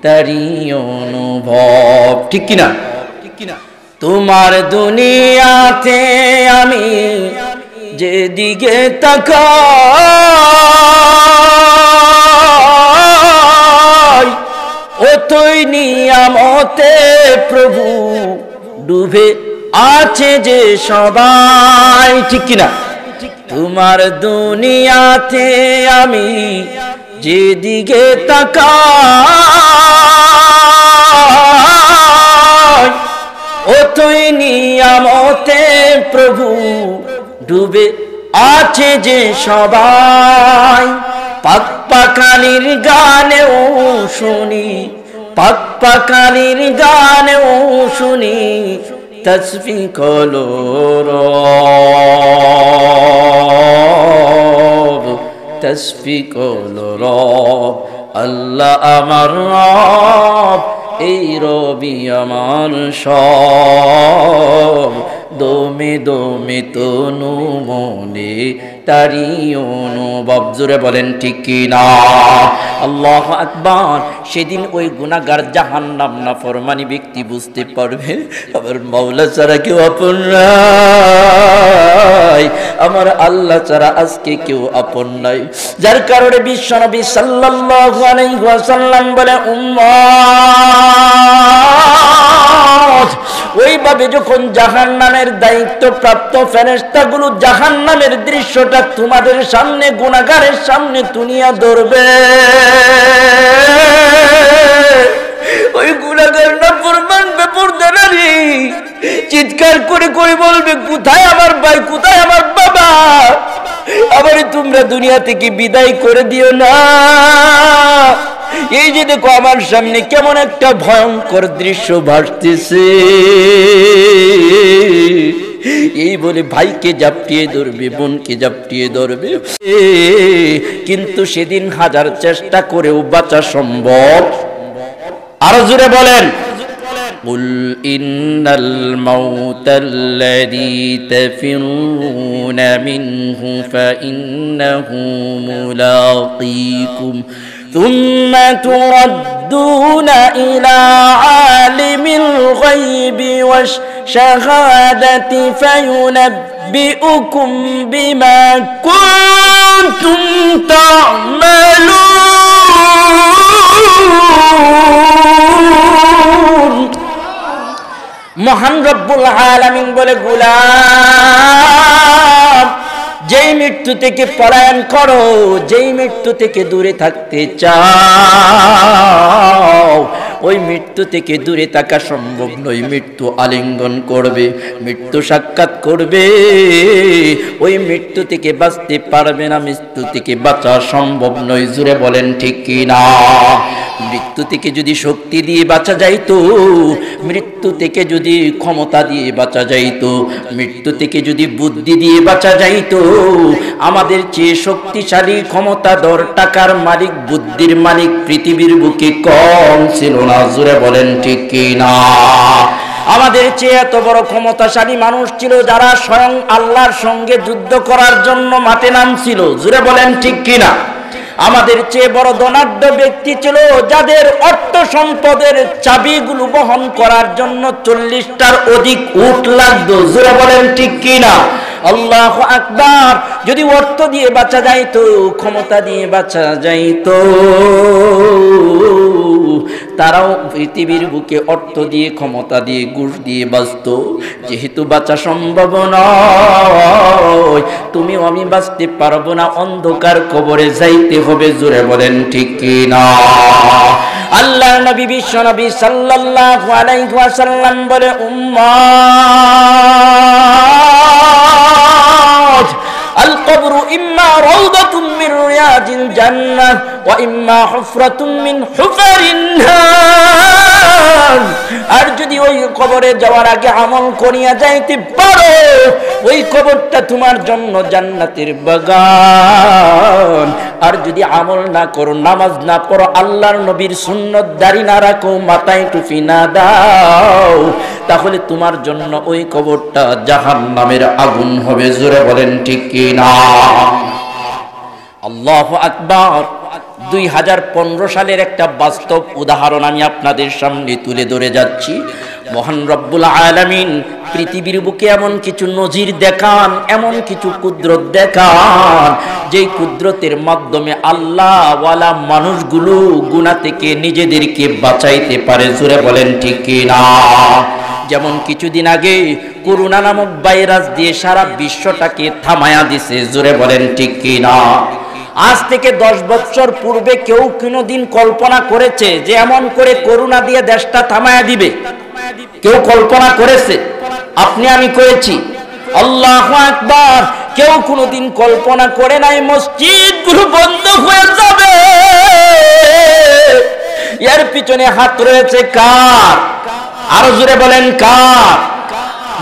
তারি অনুভব। ঠিক কিনা? তোমার দুনিয়াতে আমি যেদিকে তাকাই, ওতই নিয়ামতে প্রভু ডুবে আছে যে সবাই। ঠিক কিনা? তোমার দুনিয়াতে আমি যেদিকে তাকাই, ওতই নিয়ামতে প্রভু ডুবে আছে যে সবাই। পাক পাখালির গানেও শুনি, পাক পাখালির গানেও শুনি, তসবিহ কলো রব, তসবিহ কলো রব, আল্লাহ আমার রব, এই রবি আমার সব, দমে দমে তনু মনে তারি অনুভব। জোরে বলেন ঠিক কিনা? আল্লাহু আকবার। সেদিন ওই গুনাহগার জাহান্নাম নাফরমানি ব্যক্তি বুঝতে পারবে, আমার মাওলা ছাড়া কেউ আপন নাই, আমার আল্লাহ ছাড়া আজকে কেউ আপন নাই। যার কারণে বিশ্বনবী সাল্লাল্লাহু আলাইহি ওয়াসাল্লাম বলে, উম্মত, ওইভাবে যখন জাহান্নামের দায়িত্বপ্রাপ্ত ফেরেশতাগুলো জাহান্নামের দৃশ্যটা তোমাদের সামনে, গুনাহগারের সামনে তুলিয়া ধরবে, ওই গুনাহগার নাফরমান বেপরদা নারী চিৎকার করে করে বলবে, কোথায় আমার ভাই, কোথায় আমার বাবা, আবার তোমরা দুনিয়া থেকে বিদায় করে দিও না। এই যে দেখো আমার সামনে কেমন একটা ভয়ঙ্কর দৃশ্য ভাসতেছে, এই বলে ভাইকে জাপটিয়ে ধরবে, বোনকে জাপটিয়ে ধরবে, কিন্তু সেদিন হাজার চেষ্টা করেও বাঁচা সম্ভব। আরো জোরে বলেন, قل إن الموت الذي تفرون منه فإنه ملاقيكم ثم تردون إلى عالم الغيب শাহাদাতি ফায়ুনাব্বিউকুম বিমা কুনতুম তা'মালুন। মহান রব্বুল আলামিন বলে, গোলাম, যেই মৃত্যু থেকে পলায়ন করো, যেই মৃত্যু থেকে দূরে থাকতে চাও, ওই মৃত্যু থেকে দূরে থাকা সম্ভব নয়। মৃত্যু আলিঙ্গন করবে, মৃত্যু সাক্ষাৎ করবে, ওই মৃত্যু থেকে বাঁচতে পারবে না, মৃত্যু থেকে বাঁচা সম্ভব নয়। জুড়ে বলেন ঠিক কি না? মৃত্যু থেকে যদি শক্তি দিয়ে বাঁচা যাইতো, মৃত্যু থেকে যদি ক্ষমতা দিয়ে বাঁচা যাইতো, মৃত্যু থেকে যদি বুদ্ধি দিয়ে বাঁচা যাইতো, আমাদের চেয়ে শক্তিশালী, ক্ষমতাধর, টাকার মালিক, বুদ্ধির মালিক পৃথিবীর বুকে কম ছিল না। জুড়ে বলেন ঠিক কি না? আমাদের চেয়ে এত বড় ক্ষমতাশালী মানুষ ছিল যারা স্বয়ং আল্লাহর সঙ্গে যুদ্ধ করার জন্য মাঠে নামছিল। জুড়ে বলেন ঠিক কি না? আমাদের চেয়ে বড় ধনাঢ্য ব্যক্তি ছিল যাদের অর্থ সম্পদের চাবিগুলো বহন করার জন্য 40টার অধিক উট লাগতো। জোরে বলেন ঠিক কি না? আল্লাহু আকবার। যদি অর্থ দিয়ে বাঁচা যাইতো, ক্ষমতা দিয়ে বাঁচা যাইতো, তারাও পৃথিবীর বুকে অর্থ দিয়ে, ক্ষমতা দিয়ে, ঘুষ দিয়ে বাঁচত। যেহেতু বাঁচা সম্ভব নয়, তুমিও আমি বাঁচতে পারবো না, অন্ধকার কবরে যাইতে হবে। জোরে বলেন ঠিক কি না? আল্লাহর নবী বিশ্ব নবী সাল্লাল্লাহু আলাইহি ওয়াসাল্লাম বলে, উম্মাত, আল কবরু ইম্মা রাউদাতুম মিন রিয়াদিল জান্নাহ ওয়া ইম্মা হুফরাতুম মিন হুফারিন নার। আর যদি ওই কবরে যাওয়ার আগে আমল করিয়া যাইতে পারো, ওই কবরটা তোমার জন্য জান্নাতের বাগান। আর যদি আমল না করো, নামাজ না পড়ো, আল্লাহর নবীর সুন্নত দাড়ি না রাখো, মাথায় টুপি না দাও, তাহলে তোমার জন্য ওই কবরটা জাহান্নামের আগুন হবে। জোরে বলেন ঠিক কি না? আল্লাহু আকবার। 2015 সালের একটা বাস্তব উদাহরণ আমি আপনাদের সামনে তুলে ধরে যাচ্ছি। মহান রব্বুল আলামিন পৃথিবীর বুকে এমন কিছু নজির দেখান, এমন কিছু কুদরত দেখান, যেই কুদরতের মাধ্যমে আল্লাহ ওয়ালা মানুষগুলো গুনাহ থেকে নিজেদেরকে বাঁচাইতে পারে। জোরে বলেন ঠিক কি না? যেমন কিছুদিন আগে করোনা নামক ভাইরাস দিয়ে সারা বিশ্বটাকে থামায়া দিছে। জোরে বলেন ঠিক কি না? আজ থেকে 10 বছর পূর্বে কেউ কোনোদিন কল্পনা করেছে যে এমন করে করোনা দিয়ে দেশটা থামায়া দিবে? কেউ কল্পনা করেছে? আপনি আমি করেছি। আল্লাহু আকবার। কেউ কোনোদিন কল্পনা করে নাই মসজিদগুলো বন্ধ হয়ে যাবে। এর পিছনে হাত রয়েছে কার? আরো জোরে বলেন কার?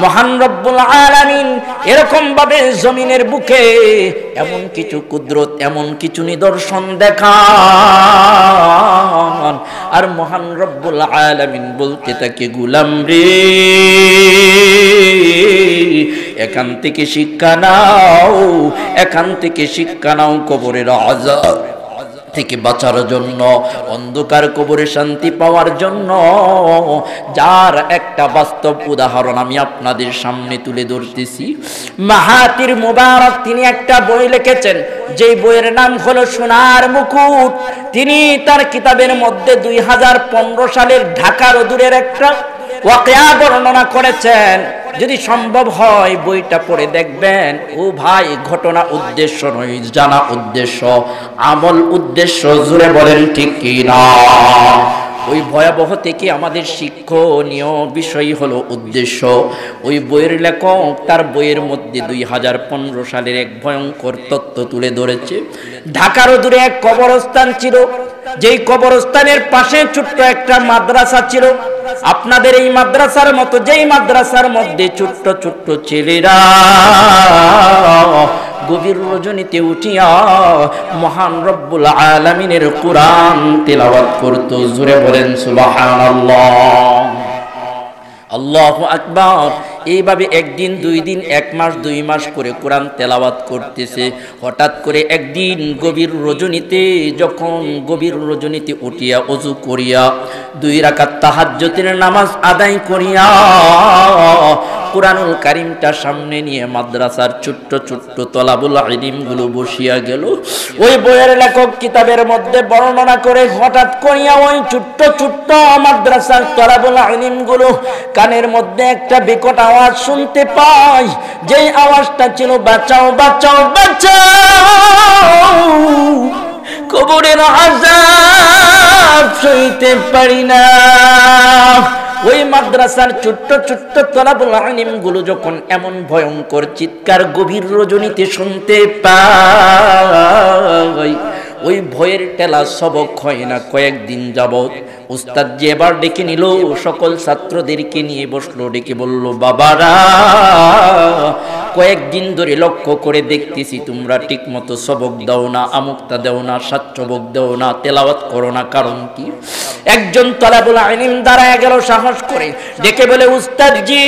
মহান রব্বুল আলামিন এরকম ভাবে জমিনের বুকে এমন কিছু কুদরত, এমন কিছু নিদর্শন দেখান, আর মহান রব্বুল আলামিন বলতে থাকে, গোলাম রে, এখান থেকে শিক্ষা নাও, এখান থেকে শিক্ষা নাও কবরের আযাব থেকে বাঁচার জন্য, অন্ধকার কবরে শান্তি পাওয়ার জন্য। যার একটা বাস্তব উদাহরণ আমি আপনাদের সামনে তুলে ধরতেছি। মাহাতির মুবারক তিনি একটা বই লিখেছেন, যেই বইয়ের নাম হলো সোনার মুকুট। তিনি তার কিতাবের মধ্যে 2015 সালের ঢাকা রোদুরের একটা ওয়াকিয়া বর্ণনা করেছেন। যদি সম্ভব হয় বইটা পড়ে দেখবেন। ও ভাই, ঘটনা উদ্দেশ্য নয়, জানা উদ্দেশ্য, আমল উদ্দেশ্য। জোরে বলেন ঠিক কি না? ওই ভয়াবহ থেকে আমাদের শিক্ষণীয় বিষয় হলো উদ্দেশ্য। ওই বইয়ের লেখক তার বইয়ের মধ্যে 2015 সালের এক ভয়ঙ্কর তথ্য তুলে ধরেছে। ঢাকার দূরে এক কবরস্থান ছিল, যেই কবরস্থানের পাশে ছোট্ট একটা মাদ্রাসা ছিল। আপনাদের এই মাদ্রাসার মতো, যেই মাদ্রাসার মধ্যে ছোট্ট ছোট্ট ছেলেরা গভীর রজনীতে উঠিয়া মহান রব্বুল আলামিনের কুরআন তেলাওয়াত করত। জোরে বলেন সুবহানাল্লাহ, আল্লাহু আকবার। এইভাবে একদিন দুই দিন, এক মাস দুই মাস করে কোরআন তেলাওয়াত করতেছে। হঠাৎ করে একদিন গভীর রজনীতে উঠিয়া ওযু করিয়া 2 রাকাত তাহাজ্জুদের নামাজ আদায় করিয়া কুরআনুল কারীমটা সামনে নিয়ে মাদ্রাসার ছোট্ট ছোট্ট তলাবুল ইলমগুলো বসিয়া গেল। ওই বইয়ের লেখক কিতাবের মধ্যে বর্ণনা করে হঠাৎ করিয়া ওই ছোট্ট ছোট্ট মাদ্রাসার তলাবুল ইলমগুলো কানের মধ্যে একটা বিকট আওয়াজ শুনতে পায়। যেই আওয়াজটা ছিল বাঁচাও বাঁচাও বাঁচাও, কবরের আযাব সইতে পারি না। ওই মাদ্রাসার ছোট্ট ছোট্ট তলাবুল ইলমগুলো যখন এমন ভয়ঙ্কর চিৎকার গভীর রজনীতে শুনতে পায়, ওই ভয়ের টেলা সবক হয় না। কয়েকদিন যাবত উস্তাদ যে এবার ডেকে নিল, সকল ছাত্রদেরকে নিয়ে বসলো, ডেকে বলল, বাবারা কয়েকদিন ধরে লক্ষ্য করে দেখতেছি তোমরা ঠিক মতো সবক দাও না, আমুকতা দাও না, সবক দাও না, তেলাওয়াত করো না, কারণ কি? একজন তলাবুল ইলম দাঁড়ায় গেল সাহস করে, ডেকে বলে, উস্তাদজি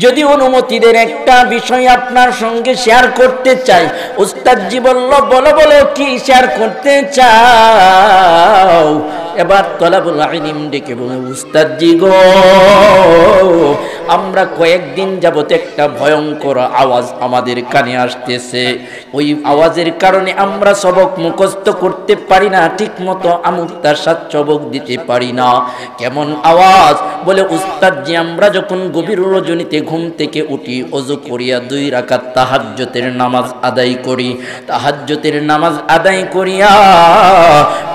যদি অনুমতি দেন একটা বিষয় আপনার সঙ্গে শেয়ার করতে চাই। উস্তাদজি বলল, বলো বলো, কি শেয়ার করতে চাও? এবার তলাবুল ইলম ডেকে বলে, উস্তাদজি গো, আমরা কয়েকদিন যাবত একটা ভয়ঙ্কর আওয়াজ আমাদের কানে আসতেছে। ওই আওয়াজের কারণে আমরা সবক মুখস্থ করতে পারি না, ঠিক মতো আমুকতার সবক দিতে পারি না। কেমন আওয়াজ? বলে, উস্তাদজি আমরা যখন গভীর রজনীতে ঘুম থেকে উঠি, ওযু করিয়া 2 রাকাত তাহাজ্জুদের নামাজ আদায় করি, তাহাজ্জুদের নামাজ আদায় করিয়া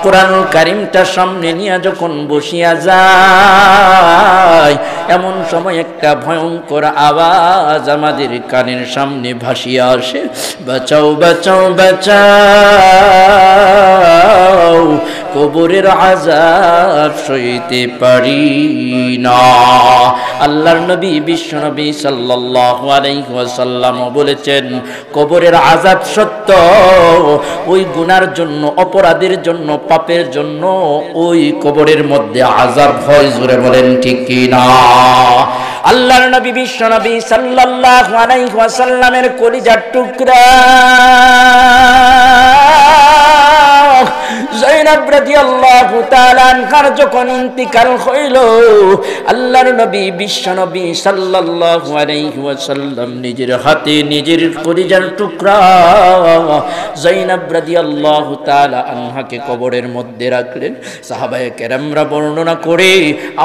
কোরআনুল কারীমটা সামনে নিয়ে যখন বসিয়া যায়, এমন সময় একটা ভয়ঙ্কর আওয়াজ আমাদের কানের সামনে ভাসিয়া আসে, বাঁচাও বাঁচাও বাঁচাও, কবরের আযাব সইতে পারি না। আল্লাহর নবী বিশ্বনবী সাল্লাল্লাহু আলাইহি ওয়াসাল্লাম বলেছেন, কবরের আযাব সত্য। ওই গুনার জন্য, অপরাধের জন্য, পাপের জন্য ওই কবরের মধ্যে আযাব হয়। জোরে বলেন ঠিক কি না? আল্লাহর নবী বিশ্বনবী সাল্লাল্লাহু আলাইহি ওয়াসাল্লামের কলিজার টুকরা যায়েনব রাদিয়াল্লাহু তাআলা আনহার যখন ইন্তিকাল হইল, আল্লাহর নবী বিশ্বনবী সাল্লাল্লাহু আলাইহি ওয়াসাল্লাম নিজের হাতে নিজের কলিজার টুকরা যায়েনব রাদিয়াল্লাহু তাআলা আনহাকে কবরের মধ্যে রাখলেন। সাহাবায়ে কেরামরা বর্ণনা করে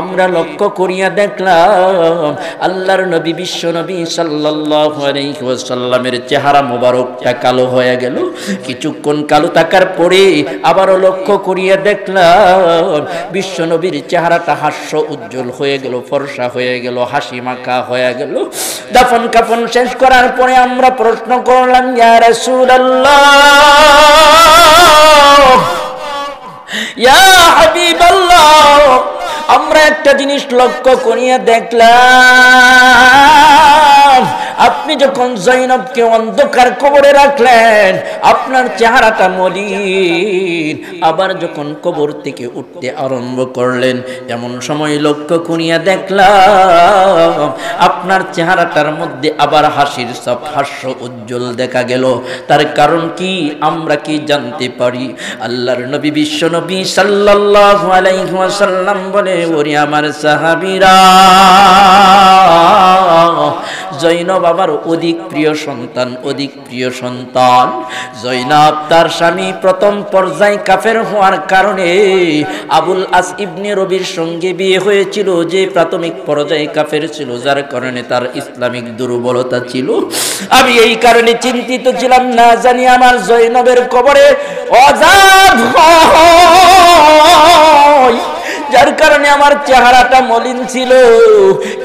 আমরা লক্ষ্য করিয়া দেখলাম, আল্লাহর নবী বিশ্বনবী সাল্লাল্লাহু আলাইহি ওয়াসাল্লামের চেহারা মোবারকটা কালো হয়ে গেল। কিছুক্ষণ কালো থাকার পরে আবারও লক্ষ্য করিয়া দেখলাম বিশ্বনবীর চেহারাটা হাস্য উজ্জ্বল হয়ে গেল, ফর্সা হয়ে গেল, হাসি মাখা হয়ে গেল। দাফন কাফন শেষ করার পরে আমরা প্রশ্ন করলাম, ইয়া রাসূলুল্লাহ, ইয়া হাবিবাল্লাহ, আমরা একটা জিনিস লক্ষ্য করিয়া দেখলাম, আপনি যখন যায়েনবকে অন্ধকার কবরে রাখলেন আপনার চেহারাটা মলিন, আবার যখন কবর থেকে উঠতে আরম্ভ করলেন এমন সময় লক্ষ্য করিয়া দেখলাম আপনার চেহারাটার মধ্যে আবার হাসির ছাপ, হাস্য উজ্জ্বল দেখা গেল। তার কারণ কি? আমরা কি জানতে পারি? আল্লাহর নবী বিশ্বনবী সাল্লাল্লাহু আলাইহি ওয়াসাল্লাম বলে, ওরে আমার সাহাবীরা, যায়েনব আমার অধিক প্রিয় সন্তান, অধিক প্রিয় সন্তান। যায়েনব তার স্বামী প্রথম পর্যায়ে কাফের হওয়ার কারণে আবুল আস ইবনে রবির সঙ্গে বিয়ে হয়েছিল, যে প্রাথমিক পর্যায়ে কাফের ছিল, যার কারণে তার ইসলামিক দুর্বলতা ছিল। আমি এই কারণে চিন্তিত ছিলাম, না জানি আমার যায়েনবের কবরে আযাব হয়, যার কারণে আমার চেহারাটা মলিন ছিল।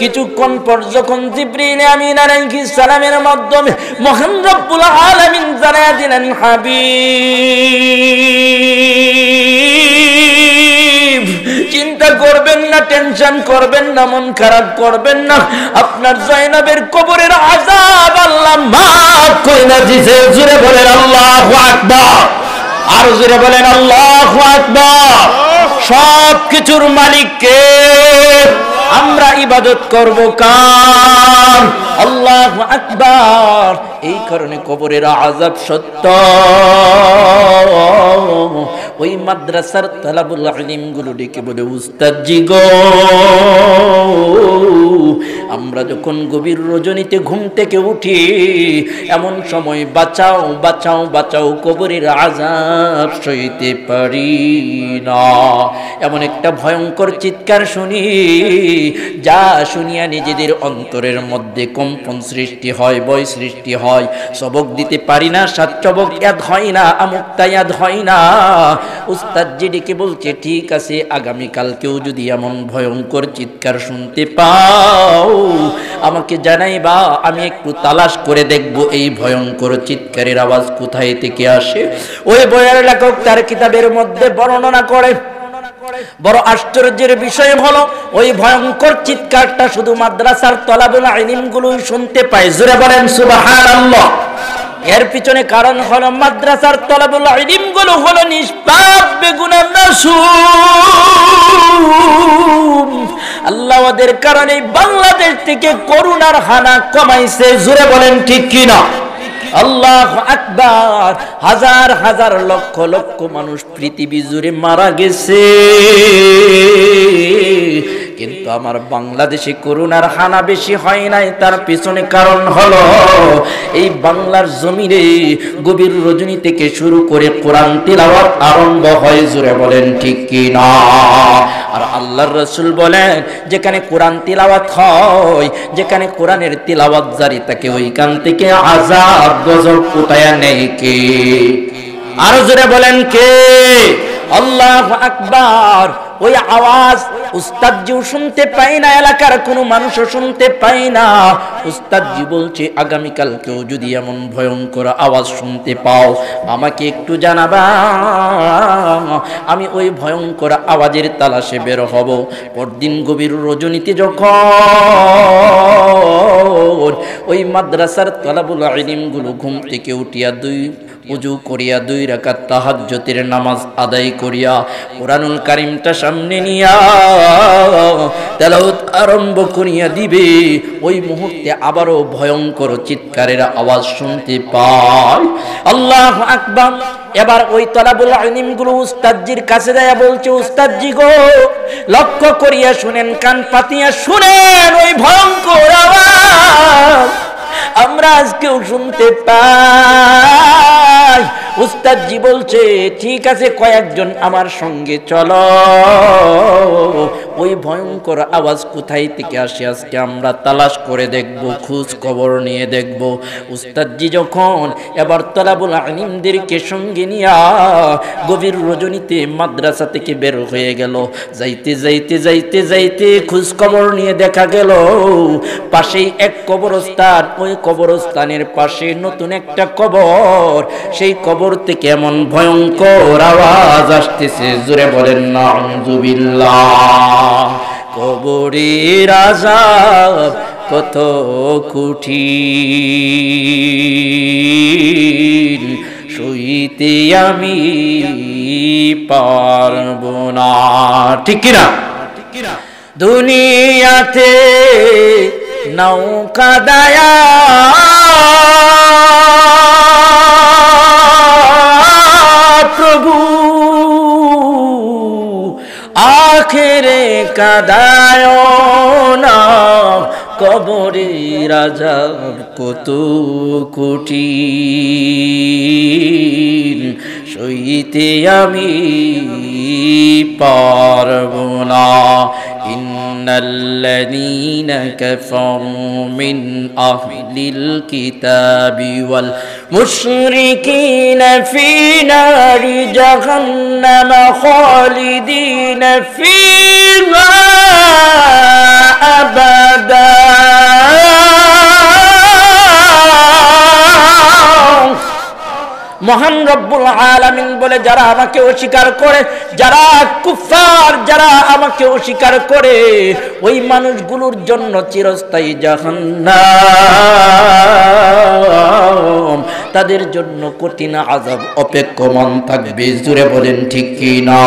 কিছুক্ষণ পর যখন জিবরিল আমিন আলাইহিস সালামের মাধ্যমে মহান রব্বুল আলামিন জানায়া দিলেন, হাবিব চিন্তা করবেন না, টেনশন করবেন না, মন খারাপ করবেন না, আপনার যায়েনবের কবরের আযাব আল্লাহ মাফ করে দিয়েছে। জোরে বলেন আল্লাহু আকবার, আর জোরে বলেন আল্লাহু আকবার। সব কিছুর মালিক কে? আমরা ইবাদত করব কার? আল্লাহু আকবার। এই কারণে কবরের আযাব সত্য। ওই মাদ্রাসার তালাবুল ইলম গুলো ডেকে বলে, উস্তাদ জি গো, আমরা যখন গভীর রজনীতে ঘুম থেকে উঠি, এমন সময় বাঁচাও বাঁচাও বাঁচাও, কবরের আযাব সইতে পারি না। এমন একটা ভয়ঙ্কর চিৎকার শুনি, যা শুনিয়া নিজেদের অন্তরের মধ্যে কম্পন সৃষ্টি হয়, ভয় সৃষ্টি হয়। সবক দিতে পারি না, সাতচবক ইয়াদ হয় না, আমুক্তা ইয়াদ হয় না। উস্তাদ জি ডেকে বলছে, ঠিক আছে, আগামীকালকেও যদি এমন ভয়ঙ্কর চিৎকার শুনতে পাও আমাকে জানাইবা, আমি একটু তালাশ করে দেখব এই ভয়ঙ্কর চিৎকারের আওয়াজ কোথায় থেকে আসে। ওই বইয়ের লেখক তার কিতাবের মধ্যে বর্ণনা করে, বড় আশ্চর্যের বিষয় হলো ওই ভয়ঙ্কর চিৎকারটা শুধু মাদ্রাসার তলাবুল ইলম গুলোই শুনতে পায়। জোরে বলেন সুবহানাল্লাহ। এর পিছনে কারণ হলো মাদ্রাসার তলাবুল ইলম গুলো হলো নিষ্পাপ বেগুনাহ মাসুম। আল্লাহ ওদের কারণে বাংলাদেশ থেকে করুণার হানা কমাইছে। জোরে বলেন ঠিক কিনা? আল্লাহু আকবার। হাজার হাজার লক্ষ লক্ষ মানুষ পৃথিবী জুড়ে মারা গেছে, কিন্তু আমার বাংলাদেশে করুণার হানা বেশি হয় নাই। তার পিছনে কারণ হলো এই বাংলার জমিনে গভীর রজনী থেকে শুরু করে কোরআন তিলাওয়াত আরম্ভ হয়। জোরে বলেন ঠিক কি না? আর আল্লাহর রাসূল বলেন, যেখানে কোরআন তিলাওয়াত হয়, যেখানে কোরআনের তিলাওয়াত জারি থাকে, ওইখান থেকে আযাব গজব উঠায়া নেয় কে? আর জোরে বলেন কে? আল্লাহু আকবার। ওই আওয়াজ উস্তাদ জিও শুনতে পায় না, এলাকার কোনো মানুষও শুনতে পায় না। উস্তাদ জি বলছে, আগামীকালকেও যদি এমন ভয়ঙ্কর আওয়াজ শুনতে পাও আমাকে একটু জানাবা, আমি ওই ভয়ঙ্কর আওয়াজের তালাশে বের হব। পরদিন গভীর রজনীতে যখন ওই মাদ্রাসার তালাবুল ইলম গুলো ঘুম থেকে উঠিয়া ওযু করিয়া 2 রাকাত তাহাজ্জুদের নামাজ আদায় করিয়া কুরআনুল কারীমটা সামনে নিয়া তেলাওয়াত আরম্ভ করিয়া দিবে, ওই মুহূর্তে আবারও ভয়ঙ্কর চিৎকারের আওয়াজ শুনতে পায়। আল্লাহু আকবার। এবার ওই তালাবুল ইলম গুলো উস্তাদজির কাছে যায়, বলছে, উস্তাদজি গো, লক্ষ্য করিয়া শুনেন, কান পাতিয়া শুনেন, ওই ভয়ঙ্কর আওয়াজ আমরা আজকেও শুনতে পাই। উস্তাদজি বলছে, ঠিক আছে, কয়েকজন আমার সঙ্গে চলো, ওই ভয়ঙ্কর আওয়াজ কোথায় থেকে আসে আজকে আমরা তালাশ করে দেখব, খোঁজ খবর নিয়ে দেখব। উস্তাদজি যখন এবার তালাবুল ইলমদেরকে সঙ্গে নিয়া গভীর রজনীতে মাদ্রাসা থেকে বের হয়ে গেল, যাইতে যাইতে যাইতে যাইতে খোঁজ খবর নিয়ে দেখা গেল পাশেই এক কবরস্থান, ওই কবরস্থানের পাশে নতুন একটা কবর, সেই কবর থেকে এমন ভয়ঙ্কর আওয়াজ আসতেছে। জোরে বলেন নাউযুবিল্লাহ। কবরের আযাব কত কঠিন, সইতে আমি পারবো না। ঠিক কিনা? দুনিয়াতে নৌকা দায়া প্রভু, আখেরে কাদায় না, কবরের আযাব কত কঠিন, সইতে আমি পারবো না। ইন্নাল্লাযীনা কাফারু মিন আহলিল কিতাবি ওয়াল মুশরিকিনা ফী নারি জাহান্নাম খালিদিনা ফীহা আবাদা। মহান রব্বুল আলামিন বলে, যারা আমাকে অস্বীকার করে, যারা কুফার, যারা আমাকে অস্বীকার করে, ওই মানুষগুলোর জন্য চিরস্থায়ী জাহান্নাম। জাহান্নাম, তাদের জন্য কঠিন আযাব অপেক্ষমান থাকবে। জোরে বলেন ঠিক কি না?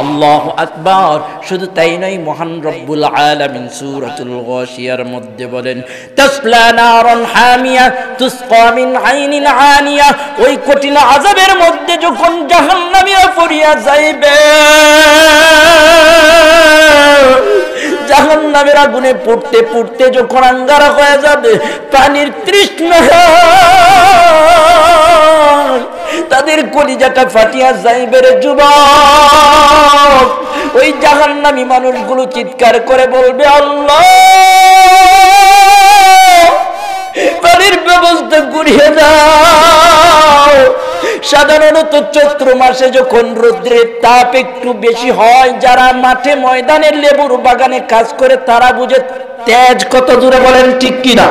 আল্লাহু আকবার। শুধু তাই নয়, মহান রব্বুল আলামিন সূরাতুল গাশিয়ার মধ্যে বলেন, তাসলা নারান হামিয়া তুসকা মিন আইনিন আনিয়া। ওই কঠিন আযাবের মধ্যে যখন জাহান্নামীরা পড়িয়া যাইবে, জাহান্নামের আগুনে পুড়তে পুড়তে যখন আঙ্গারা হয়ে যাবে, পানির তৃষ্ণা তাদের কলিজাটা ফাটিয়া যাইবে রে যুবক। ওই জাহান্নামী মানুষগুলো চিৎকার করে বলবে, আল্লাহ পানির ব্যবস্থা করিয়ে দাও। সাধারণত চৈত্র মাসে যখন রৌদ্রের তাপ একটু বেশি হয়, যারা মাঠে ময়দানের লেবুর বাগানে কাজ করে তারা বুঝে তেজ কত দূরে, বলেন ঠিক কিনা?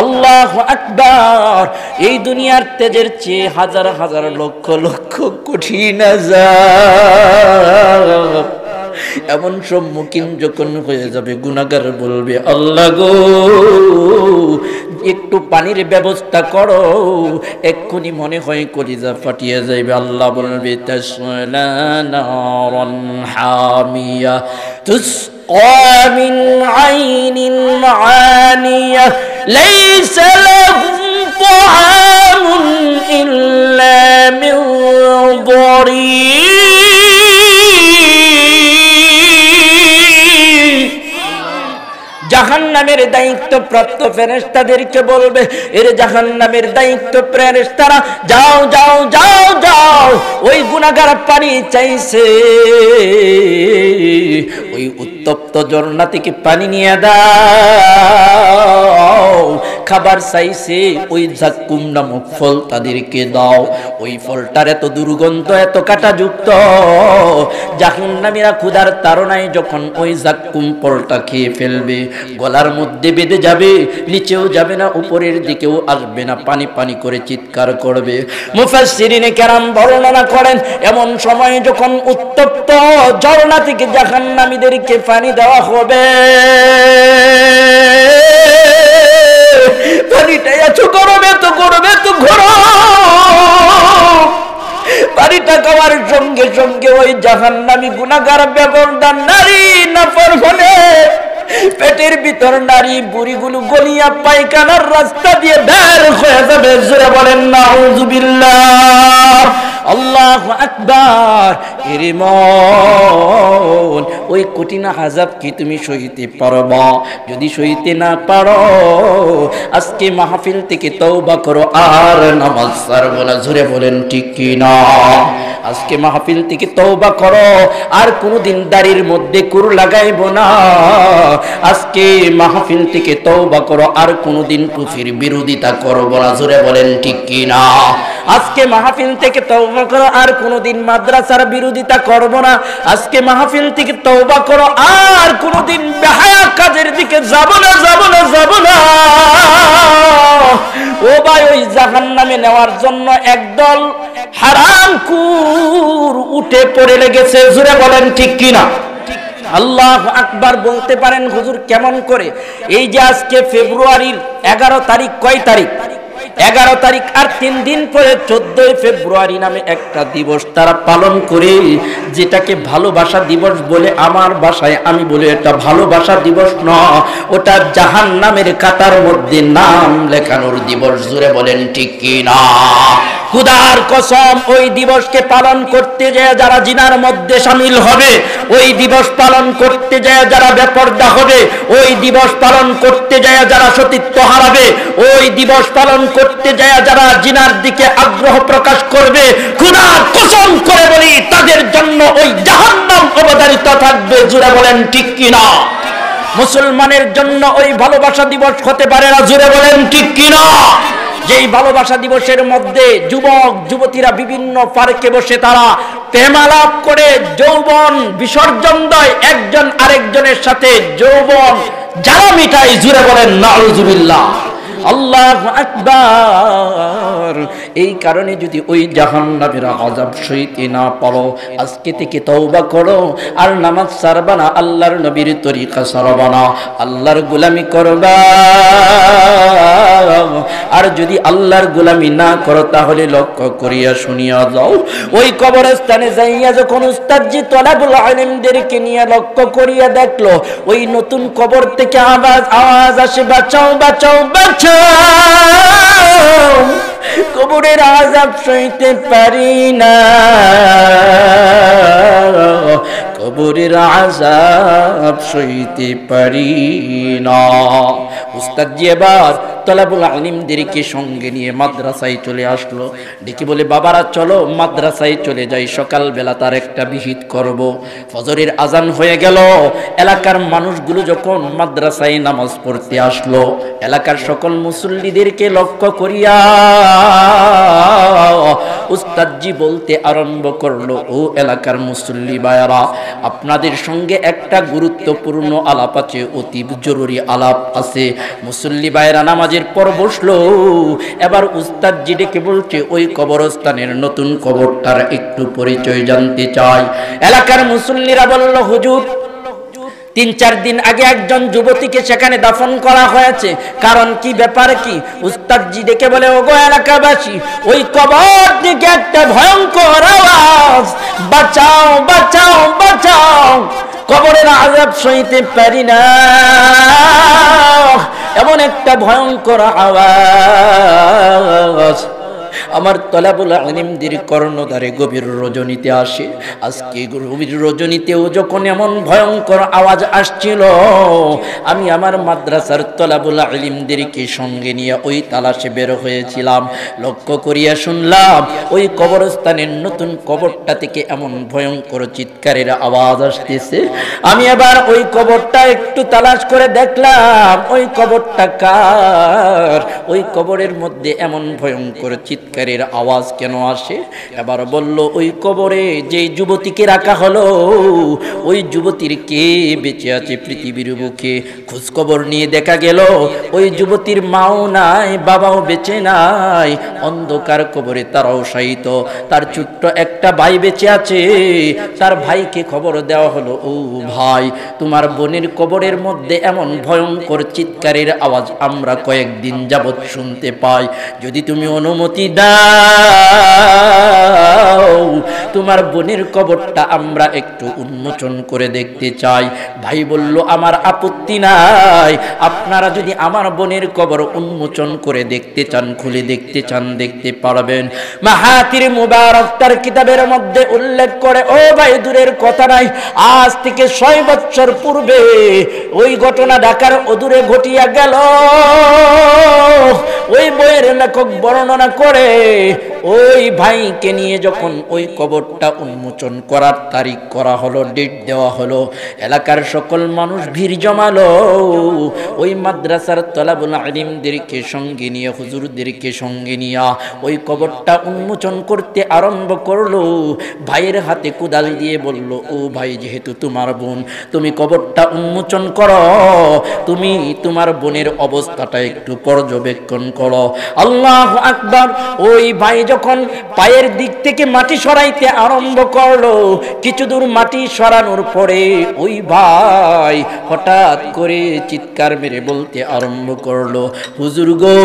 আল্লাহু আকবার। এই দুনিয়ার তেজের চেয়ে হাজার হাজার লক্ষ লক্ষ কঠিন আযাব। এমন সম্মুখীন যখন হয়ে যাবে, গুনাহগার বলবে, আল্লাহ গো একটু পানির ব্যবস্থা করো। এক্ষুনি মনে হয় কলিজা ফাটিয়ে যাইবে। আল্লাহ বলবে, তাসলা নারান হামিয়া তুসকা মিন আইনিন আনিয়া লাইসা লাহুম তাআমুন ইল্লা মিন দরিয়। জাহান্নামের দায়িত্বপ্রাপ্ত ফেরেশতাদেরকে বলবে, এর জাহান্নামের দায়িত্ব ফেরেশতারা, যাও যাও যাও যাও, ওই গুনাহগার পানি চাইছে, ওই উত্তপ্ত ঝর্ণা থেকে পানি নিয়ে দাও। খাবার চাইছে, ওই যাক্কুম নামক ফল তাদেরকে দাও। ওই ফলটার এত দুর্গন্ধ, এত কাঁটাযুক্ত, জাহান্নামীরা ক্ষুধার তাড়নায় যখন ওই যাক্কুম ফলটা খেয়ে ফেলবে, গলার মধ্যে বেঁধে যাবে, নিচেও যাবে না, উপরের দিকেও আসবে না, পানি পানি করে চিৎকার করবে। মুফাসসিরিনে কেরাম বর্ণনা করেন, এমন সময় যখন উত্তপ্ত ঝর্ণা থেকে জাহান্নামীদেরকে পানি দেওয়া হবে, পানিটা এত গরম, এত গরম, এত গরম, পানিটা খাওয়ার সঙ্গে সঙ্গে ওই জাহান্নামী গুনাহগার বেপরদা নারী নাফরমানে পেটের ভিতর নারী বুড়িগুলো গলিয়া পায়খানার রাস্তা দিয়ে বের হয়ে যাবে। জোরে বলেন নাউযুবিল্লাহ। আল্লাহু আকবার। এরে মন, ওই কঠিন আযাব কি তুমি সইতে পারবা? যদি সইতে না পারো, আজকে মাহফিল থেকে তওবা করো, আর নামাজ ছাড়বো না। জোরে বলেন ঠিক কি না? আজকে মাহফিল থেকে তওবা করো, আর কোনোদিন দাড়ির মধ্যে কুর লাগাইবো না। আজকে মাহফিল থেকে তওবা করো, আর কোনোদিন কুফরির বিরোধিতা করবো না। জোরে বলেন ঠিক কি না? আজকে মাহফিল থেকে তওবা করো, আর কোনোদিন মাদ্রাসার বিরোধিতা করবো না। আজকে মাহফিল থেকে তওবা করো, আর কোনোদিন বেহায়া কাজের দিকে যাবো না, যাবো না, যাবো না। ও ভাই, ওই জাহান্নামে নেওয়ার জন্য একদল হারামখোর উঠে পড়ে লেগেছে। জোরে বলেন ঠিক কিনা? আল্লাহু আকবার। বলতে পারেন হুজুর কেমন করে? এই যে আজকে ফেব্রুয়ারির 11 তারিখ, কয় তারিখ? 11 তারিখ, আর 3 দিন পরে 14 ফেব্রুয়ারি নামে একটা দিবস তারা পালন করে, যেটাকে ভালোবাসা দিবস বলে। আমার ভাষায় আমি বলি এটা ভালোবাসা দিবস নয়, ওটা জাহান্নামের কাতার মধ্যে নাম লেখানোর দিবস। জোরে বলেন ঠিক কি না? খুদার কসম, ওই দিবসকে পালন করতে যায় যারা জিনার মধ্যে শামিল হবে, ওই দিবস পালন করতে যায় যারা বেপরদা হবে, ওই দিবস পালন করতে যায় যারা সতীত্ব হারাবে, ওই দিবস পালন করতে যায় যারা জিনার দিকে আগ্রহ প্রকাশ করবে, খুদার কসম করে বলি তাদের জন্য ওই জাহান্নাম অবধারিত থাকবে। জোরে বলেন ঠিক কিনা? মুসলমানের জন্য ওই ভালোবাসা দিবস হতে পারে না। জোরে বলেন ঠিক কিনা? যেই ভালোবাসা দিবসের মধ্যে যুবক যুবতীরা বিভিন্ন পার্কে বসে তারা প্রেমালাপ করে যৌবন বিসর্জন দেয়, একজন আরেকজনের সাথে যৌবন যারা মিটায়। জুড়ে বলেন নাউযুবিল্লাহ। আল্লাহু আকবার। এই কারণে যদি ওই জাহান্নামের আযাব সইতে না পারো, আজকে থেকে তওবা করো, আর নামাজ ছাড়বা না, আল্লাহর নবীর তরিকা ছাড়বা না, আল্লাহর গোলামি করবা। আর যদি আল্লাহর গোলামি না করো তাহলে লক্ষ্য করিয়া শুনিয়া যাও, ওই কবরস্থানে যাইয়া যখন উস্তাদজি তলাবুল ইলমদেরকে নিয়ে লক্ষ্য করিয়া দেখলো, ওই নতুন কবর থেকে আওয়াজ আসে, বাঁচাও বাঁচাও বাঁচাও, কবরের আযাব সইতে পারি না, কবরের আযাব সইতে পারি না। উস্তাদজি এবার তলাবুল ইলমদেরকে সঙ্গে নিয়ে মাদ্রাসায় চলে আসলো, ডেকে বলে, বাবারা চলো মাদ্রাসায় চলে যাই, সকালবেলা তার একটা বিহিত করব। ফজরের আজান হয়ে গেল। এলাকার মানুষগুলো যখন মাদ্রাসায় নামাজ পড়তে আসলো, এলাকার সকল মুসল্লিদেরকে লক্ষ্য করিয়া উস্তাদজি বলতে আরম্ভ করলো, ও এলাকার মুসল্লি ভাইয়ারা, আপনাদের সঙ্গে একটা গুরুত্বপূর্ণ আলাপ আছে, অতি জরুরি আলাপ আছে। মুসল্লি ভাইয়েরা নামাজের পর বসলো। এবার উস্তাদজি ডেকে বলছে, ওই কবরস্থানের নতুন কবরটার একটু পরিচয় জানতে চাই। এলাকার মুসল্লিরা বলল, হুজুর ৩-৪ দিন আগে একজন যুবতীকে সেখানে দাফন করা হয়েছে, কারণ কি, ব্যাপার কি? উস্তাদজি ডেকে বলে, ওগো এলাকাবাসী, ওই কবর থেকে একটা ভয়ঙ্কর আওয়াজ, বাঁচাও বাঁচাও বাঁচাও, কবরের আযাব সইতে পারি না, এমন একটা ভয়ঙ্কর আওয়াজ। আমার তলাবুল ইলমদের কর্ণধারে গভীর রজনীতে আসে। আজকে গভীর রজনীতেও যখন এমন ভয়ঙ্কর আওয়াজ আসছিল, আমি আমার মাদ্রাসার তলাবুল ইলমদেরকে সঙ্গে নিয়ে ওই তালাশে বের হয়েছিলাম। লক্ষ্য করিয়া শুনলাম, ওই কবরস্থানের নতুন কবরটা থেকে এমন ভয়ঙ্কর চিৎকারের আওয়াজ আসতেছে। আমি এবার ওই কবরটা একটু তালাশ করে দেখলাম, ওই কবরটা কার, ওই কবরের মধ্যে এমন ভয়ঙ্কর চিৎকারের আওয়াজ কেন আসে? এবার বলল, ওই কবরে যে যুবতীকে রাখা হলো, ওই যুবতীর কে বেঁচে আছে পৃথিবীর বুকে? খোঁজ খবর নিয়ে দেখা গেল, ওই যুবতীর মাও নাই, বাবাও বেঁচে নাই, অন্ধকার কবরে তারাও শায়িত। তার ছোট্ট একটা ভাই বেঁচে আছে। তার ভাইকে খবর দেওয়া হলো, ও ভাই, তোমার বোনের কবরের মধ্যে এমন ভয়ঙ্কর চিৎকারের আওয়াজ আমরা কয়েকদিন যাবৎ শুনতে পাই, যদি তুমি অনুমতি দাও, তোমার বোনের কবরটা আমরা একটু উন্মোচন করে দেখতে চাই। ভাই বলল, আমার আপত্তি নাই, আপনারা যদি আমার বোনের কবর উন্মোচন করে দেখতে চান, খুলে দেখতে চান, দেখতে পারবেন। মাহাতির মুবারক তার কিতাবের মধ্যে উল্লেখ করে, ও ভাই, দূরের কথা নাই, আজ থেকে ৬০ বছর পূর্বে ওই ঘটনা ঢাকার অদূরে ঘটিয়া গেল। ওই বইয়ের লেখক বর্ণনা করে, ওই ভাইকে নিয়ে যখন ওই কবরটা উন্মোচন করার তারিখ করা হলো, ডেট দেওয়া হলো, এলাকার সকল মানুষ ভিড় জমালো। ওই মাদ্রাসার তলাবুল ইলমদেরকে সঙ্গে নিয়ে, হুজুরদেরকে সঙ্গে নিয়ে ওই কবরটা উন্মোচন করতে আরম্ভ করলো। ভাইয়ের হাতে কোদাল দিয়ে বলল, ও ভাই, যেহেতু তোমার বোন, তুমি কবরটা উন্মোচন করো, তুমি তোমার বোনের অবস্থাটা একটু পর্যবেক্ষণ করো। আল্লাহু আকবার। ওই ভাই যখন পায়ের দিক থেকে মাটি সরাইতে আরম্ভ করলো, কিছু দূর মাটি সরানোর পরে ওই ভাই হঠাৎ করে চিৎকার মেরে বলতে আরম্ভ করলো, হুজুর গো,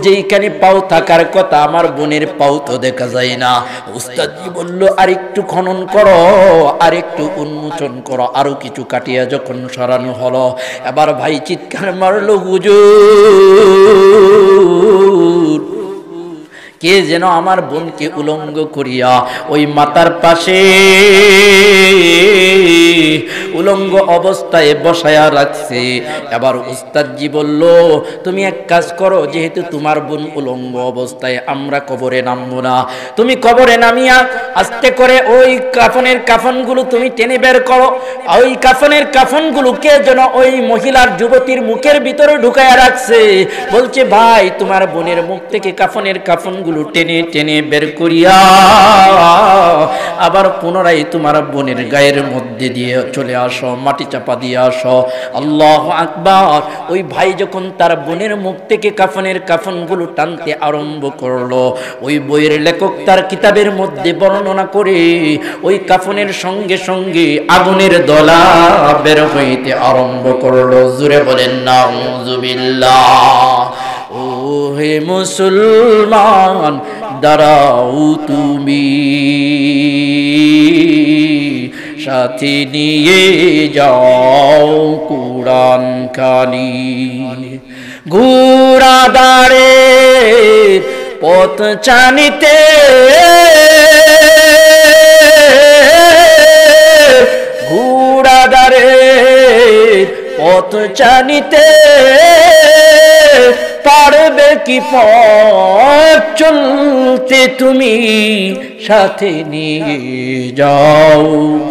যেইখানে পাও থাকার কথা আমার বোনের পাও তো দেখা যায় না। উস্তাদজি বলল, আরেকটু খনন করো, আরেকটু উন্মোচন করো। আরো কিছু কাটিয়া যখন সরানো হলো, এবার ভাই চিৎকার মারলো, হুজুর, কে যেন আমার বোনকে উলঙ্গ করিয়া ওই মাতার পাশে উলঙ্গ অবস্থায় বসায়া রাখছে। এবার উস্তাদজি বলল, তুমি এক কাজ করো, যেহেতু তোমার বোন উলঙ্গ অবস্থায় আমরা কবরে নামবো না, তুমি কবরে নামিয়া আস্তে করে ওই কাফনের কাফনগুলো তুমি টেনে বের করো। ওই কাফনের কাফনগুলো কে যেন ওই মহিলার যুবতীর মুখের ভিতরে ঢুকায়া রাখছে। বলছে, ভাই, তোমার বোনের মুখ থেকে কাফনের কাফনগুলো কাফনগুলো টেনে টেনে বের করিয়া আবার পুনরায় তোমার বোনের গায়ের মধ্যে দিয়ে চলে আসো, মাটি চাপা দিয়ে আসো। আল্লাহু আকবার। ওই ভাই যখন তার বোনের মুখ থেকে কাফনের কাফনগুলো টানতে আরম্ভ করলো, ওই বইয়ের লেখক তার কিতাবের মধ্যে বর্ণনা করে ওই কাফনের সঙ্গে সঙ্গে আগুনের দলা বের হইতে আরম্ভ করলো। জুড়ে বলেন নাউযুবিল্লাহ। ও হে মুসলমান, দাঁড়াও তুমি, সাথে নিয়ে যাও কুরআন খানি। ঘোড়াদারে পথ চানিতে ঘোড়াদারে পথ চানিতে পারবে কি পথ চলতে তুমি, সাথে নিয়ে যাও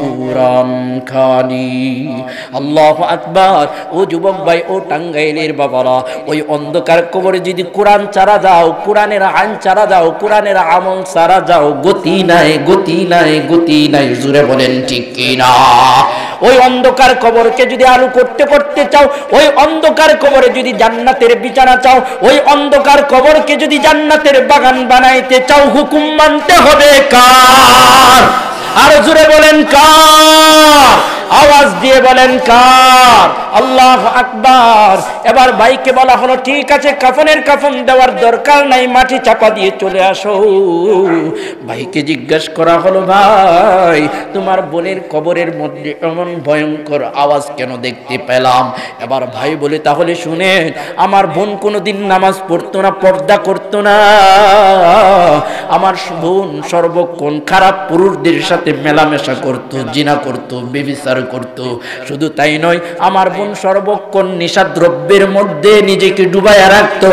কুরআন খানি। আল্লাহু আকবার। ও যুবক ভাই, ও টাঙ্গাইলের বাবারা, ওই অন্ধকার কবরে যদি কোরআন চারা যাও, কোরআনের আইন চারা যাও, কোরআনের আমল চারা যাও, গতি নাই, গতি নাই, গতি নাই। জুড়ে বলেন ঠিক কিনা? ওই অন্ধকার কবরকে যদি আলো করতে করতে চাও, ওই অন্ধকার কবরে যদি জান্নাতের বিছানা চাও, ওই অন্ধকার কবরকে যদি জান্নাতের বাগান বানাইতে চাও, হুকুম মানতে হবে কার? আর জোরে বলেন কার? আওয়াজ দিয়ে বলেন কার? আল্লাহু আকবার। এবার ভাইকে বলা হলো, ঠিক আছে, কাফনের কাফন দেওয়ার দরকার নাই, মাটি চাপা দিয়ে চলে আসো। ভাইকে জিজ্ঞাসা করা হলো, ভাই তোমার বোনের কবরের মধ্যে এমন ভয়ঙ্কর আওয়াজ কেন দেখতে পেলাম? এবার ভাই বলে, তাহলে শুনেন, আমার বোন কোনোদিন নামাজ পড়তো না, পর্দা করতো না। আমার বোন সর্বক্ষণ খারাপ পুরুষদের সাথে মেলামেশা করত, জিনা করত, ব্যভিচার করত। শুধু তাই নয়, আমার বোন সর্বক্ষণ নিশাদ্রব্যের মধ্যে নিজেকে ডুবাইয়া রাখত,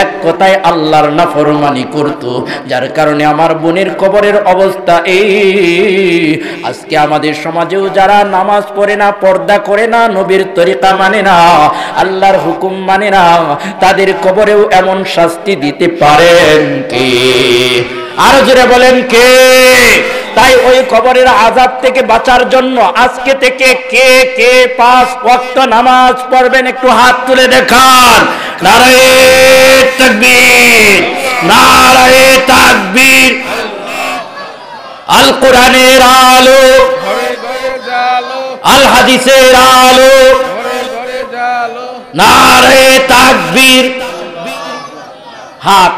এক কথায় আল্লাহর নাফরমানি করত। যার কারণে আমার বোনের কবরের অবস্থা এই। আজকে আমাদের সমাজেও যারা নামাজ পড়ে না, পর্দা করে না, নবীর তরিকা মানে না, আল্লাহর হুকুম মানে না, তাদের কবরেও এমন শাস্তি দিতে পারেন কে? আরো জোরে বলেন কে? তাই ওই কবরের আযাব থেকে বাঁচার জন্য আজকে থেকে কে কে 5 ওয়াক্ত নামাজ পড়বেন একটু হাত তুলে দেখান। নারায়ে তাকবীর, নারায়ে তাকবীর। আল কোরআনের আলো, আল হাদিসের আলো, নারায়ে তাকবীর। হাত